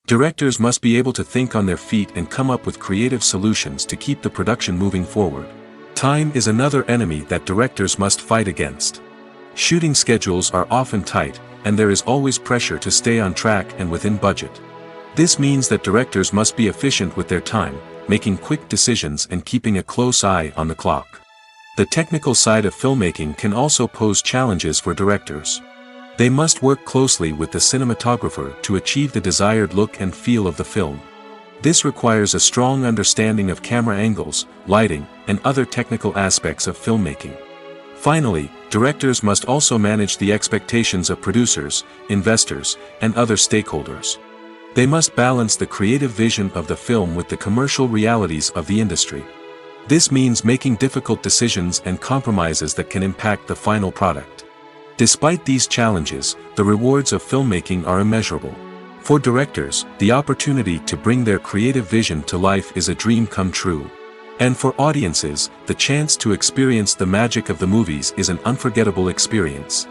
Directors must be able to think on their feet and come up with creative solutions to keep the production moving forward. Time is another enemy that directors must fight against. Shooting schedules are often tight, and there is always pressure to stay on track and within budget. This means that directors must be efficient with their time, making quick decisions and keeping a close eye on the clock. The technical side of filmmaking can also pose challenges for directors. They must work closely with the cinematographer to achieve the desired look and feel of the film. This requires a strong understanding of camera angles, lighting, and other technical aspects of filmmaking. Finally, directors must also manage the expectations of producers, investors, and other stakeholders. They must balance the creative vision of the film with the commercial realities of the industry. This means making difficult decisions and compromises that can impact the final product. Despite these challenges, the rewards of filmmaking are immeasurable. For directors, the opportunity to bring their creative vision to life is a dream come true. And for audiences, the chance to experience the magic of the movies is an unforgettable experience.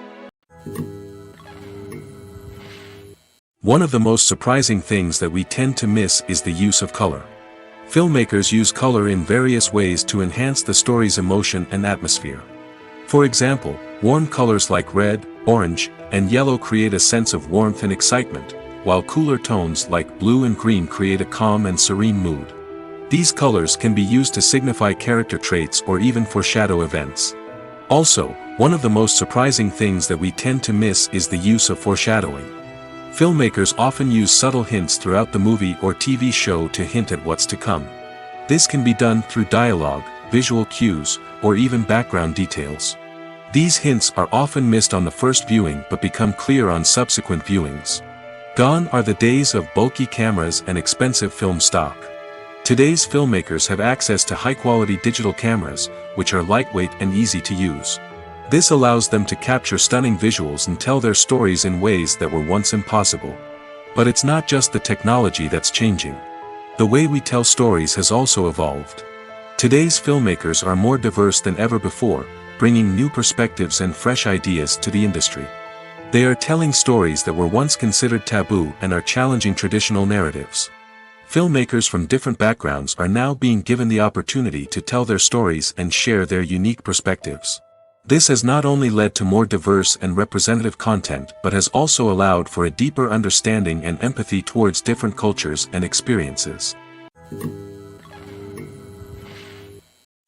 One of the most surprising things that we tend to miss is the use of color. Filmmakers use color in various ways to enhance the story's emotion and atmosphere. For example, warm colors like red, orange, and yellow create a sense of warmth and excitement, while cooler tones like blue and green create a calm and serene mood. These colors can be used to signify character traits or even foreshadow events. Also, one of the most surprising things that we tend to miss is the use of foreshadowing. Filmmakers often use subtle hints throughout the movie or TV show to hint at what's to come. This can be done through dialogue, visual cues, or even background details. These hints are often missed on the first viewing but become clear on subsequent viewings. Gone are the days of bulky cameras and expensive film stock. Today's filmmakers have access to high-quality digital cameras, which are lightweight and easy to use. This allows them to capture stunning visuals and tell their stories in ways that were once impossible. But it's not just the technology that's changing. The way we tell stories has also evolved. Today's filmmakers are more diverse than ever before, bringing new perspectives and fresh ideas to the industry. They are telling stories that were once considered taboo and are challenging traditional narratives. Filmmakers from different backgrounds are now being given the opportunity to tell their stories and share their unique perspectives. This has not only led to more diverse and representative content but has also allowed for a deeper understanding and empathy towards different cultures and experiences.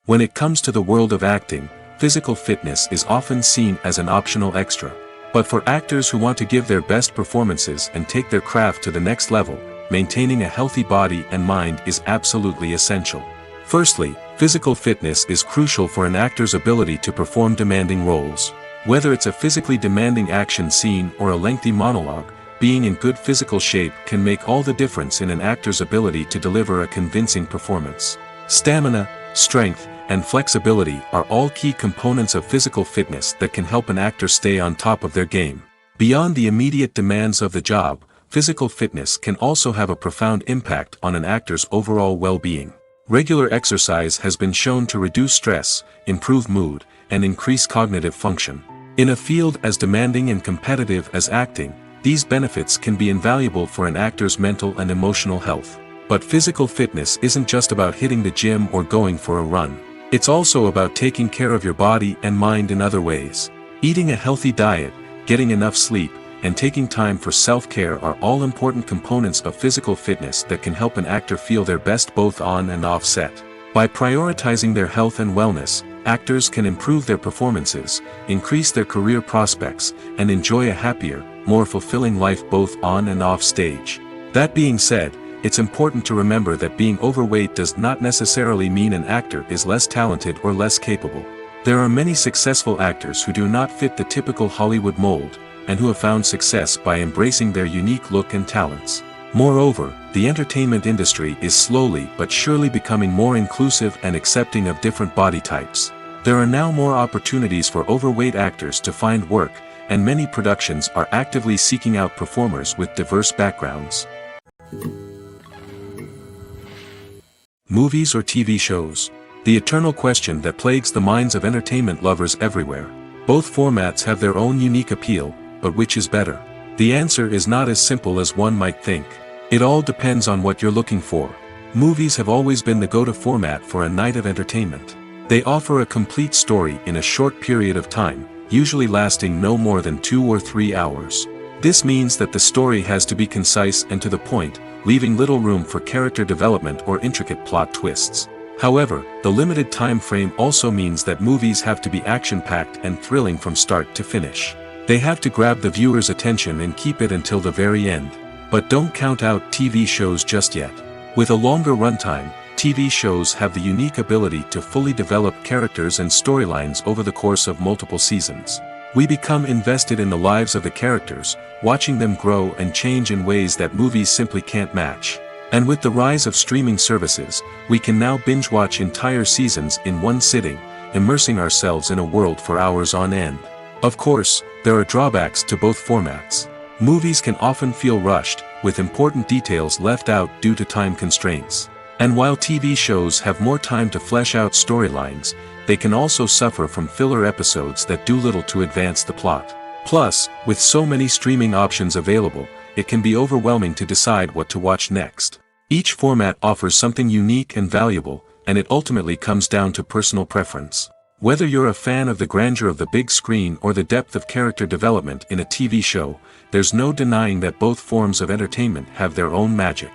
When it comes to the world of acting, physical fitness is often seen as an optional extra. But for actors who want to give their best performances and take their craft to the next level, maintaining a healthy body and mind is absolutely essential. Firstly, physical fitness is crucial for an actor's ability to perform demanding roles. Whether it's a physically demanding action scene or a lengthy monologue, being in good physical shape can make all the difference in an actor's ability to deliver a convincing performance. Stamina, strength, and flexibility are all key components of physical fitness that can help an actor stay on top of their game. Beyond the immediate demands of the job, physical fitness can also have a profound impact on an actor's overall well-being. Regular exercise has been shown to reduce stress, improve mood, and increase cognitive function. In a field as demanding and competitive as acting, these benefits can be invaluable for an actor's mental and emotional health. But physical fitness isn't just about hitting the gym or going for a run. It's also about taking care of your body and mind in other ways. Eating a healthy diet, getting enough sleep, and taking time for self-care are all important components of physical fitness that can help an actor feel their best both on and off set. By prioritizing their health and wellness, actors can improve their performances, increase their career prospects, and enjoy a happier, more fulfilling life both on and off stage. That being said, it's important to remember that being overweight does not necessarily mean an actor is less talented or less capable. There are many successful actors who do not fit the typical Hollywood mold, and who have found success by embracing their unique look and talents. Moreover, the entertainment industry is slowly but surely becoming more inclusive and accepting of different body types. There are now more opportunities for overweight actors to find work, and many productions are actively seeking out performers with diverse backgrounds. Movies or TV shows? The eternal question that plagues the minds of entertainment lovers everywhere. Both formats have their own unique appeal, but which is better? The answer is not as simple as one might think. It all depends on what you're looking for. Movies have always been the go-to format for a night of entertainment. They offer a complete story in a short period of time, usually lasting no more than 2 or 3 hours. This means that the story has to be concise and to the point, leaving little room for character development or intricate plot twists. However, the limited time frame also means that movies have to be action-packed and thrilling from start to finish. They have to grab the viewer's attention and keep it until the very end. But don't count out TV shows just yet. With a longer runtime, TV shows have the unique ability to fully develop characters and storylines over the course of multiple seasons. We become invested in the lives of the characters, watching them grow and change in ways that movies simply can't match. And with the rise of streaming services, we can now binge-watch entire seasons in one sitting, immersing ourselves in a world for hours on end. Of course, there are drawbacks to both formats. Movies can often feel rushed, with important details left out due to time constraints. And while TV shows have more time to flesh out storylines, they can also suffer from filler episodes that do little to advance the plot. Plus, with so many streaming options available, it can be overwhelming to decide what to watch next. Each format offers something unique and valuable, and it ultimately comes down to personal preference. Whether you're a fan of the grandeur of the big screen or the depth of character development in a TV show, there's no denying that both forms of entertainment have their own magic.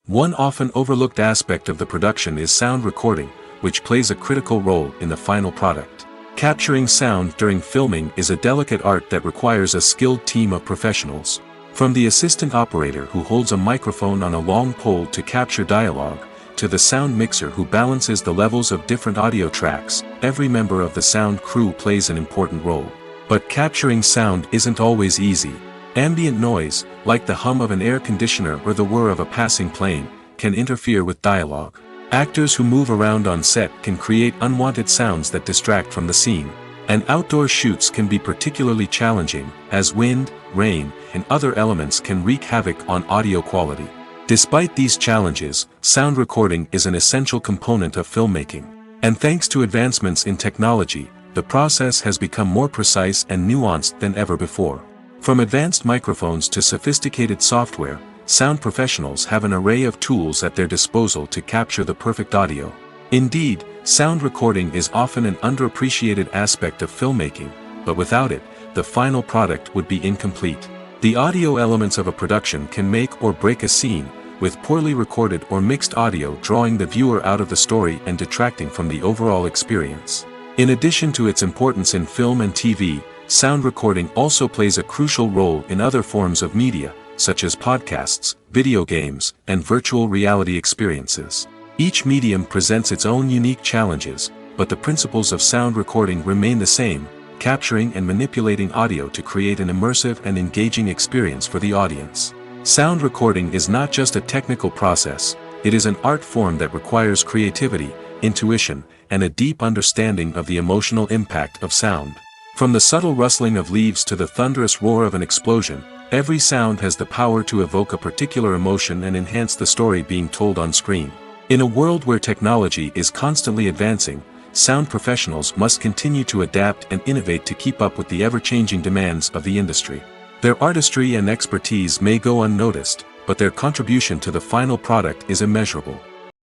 One often overlooked aspect of the production is sound recording, which plays a critical role in the final product. Capturing sound during filming is a delicate art that requires a skilled team of professionals. From the assistant operator who holds a microphone on a long pole to capture dialogue, to the sound mixer who balances the levels of different audio tracks, every member of the sound crew plays an important role. But capturing sound isn't always easy. Ambient noise, like the hum of an air conditioner or the whir of a passing plane, can interfere with dialogue. Actors who move around on set can create unwanted sounds that distract from the scene. And outdoor shoots can be particularly challenging, as wind, rain, and other elements can wreak havoc on audio quality. Despite these challenges, sound recording is an essential component of filmmaking. And thanks to advancements in technology, the process has become more precise and nuanced than ever before. From advanced microphones to sophisticated software, sound professionals have an array of tools at their disposal to capture the perfect audio. Indeed, sound recording is often an underappreciated aspect of filmmaking, but without it, the final product would be incomplete. The audio elements of a production can make or break a scene, with poorly recorded or mixed audio drawing the viewer out of the story and detracting from the overall experience. In addition to its importance in film and TV, sound recording also plays a crucial role in other forms of media, such as podcasts, video games, and virtual reality experiences. Each medium presents its own unique challenges, but the principles of sound recording remain the same, capturing and manipulating audio to create an immersive and engaging experience for the audience. Sound recording is not just a technical process, it is an art form that requires creativity, intuition, and a deep understanding of the emotional impact of sound. From the subtle rustling of leaves to the thunderous roar of an explosion, every sound has the power to evoke a particular emotion and enhance the story being told on screen. In a world where technology is constantly advancing, sound professionals must continue to adapt and innovate to keep up with the ever-changing demands of the industry. Their artistry and expertise may go unnoticed, but their contribution to the final product is immeasurable.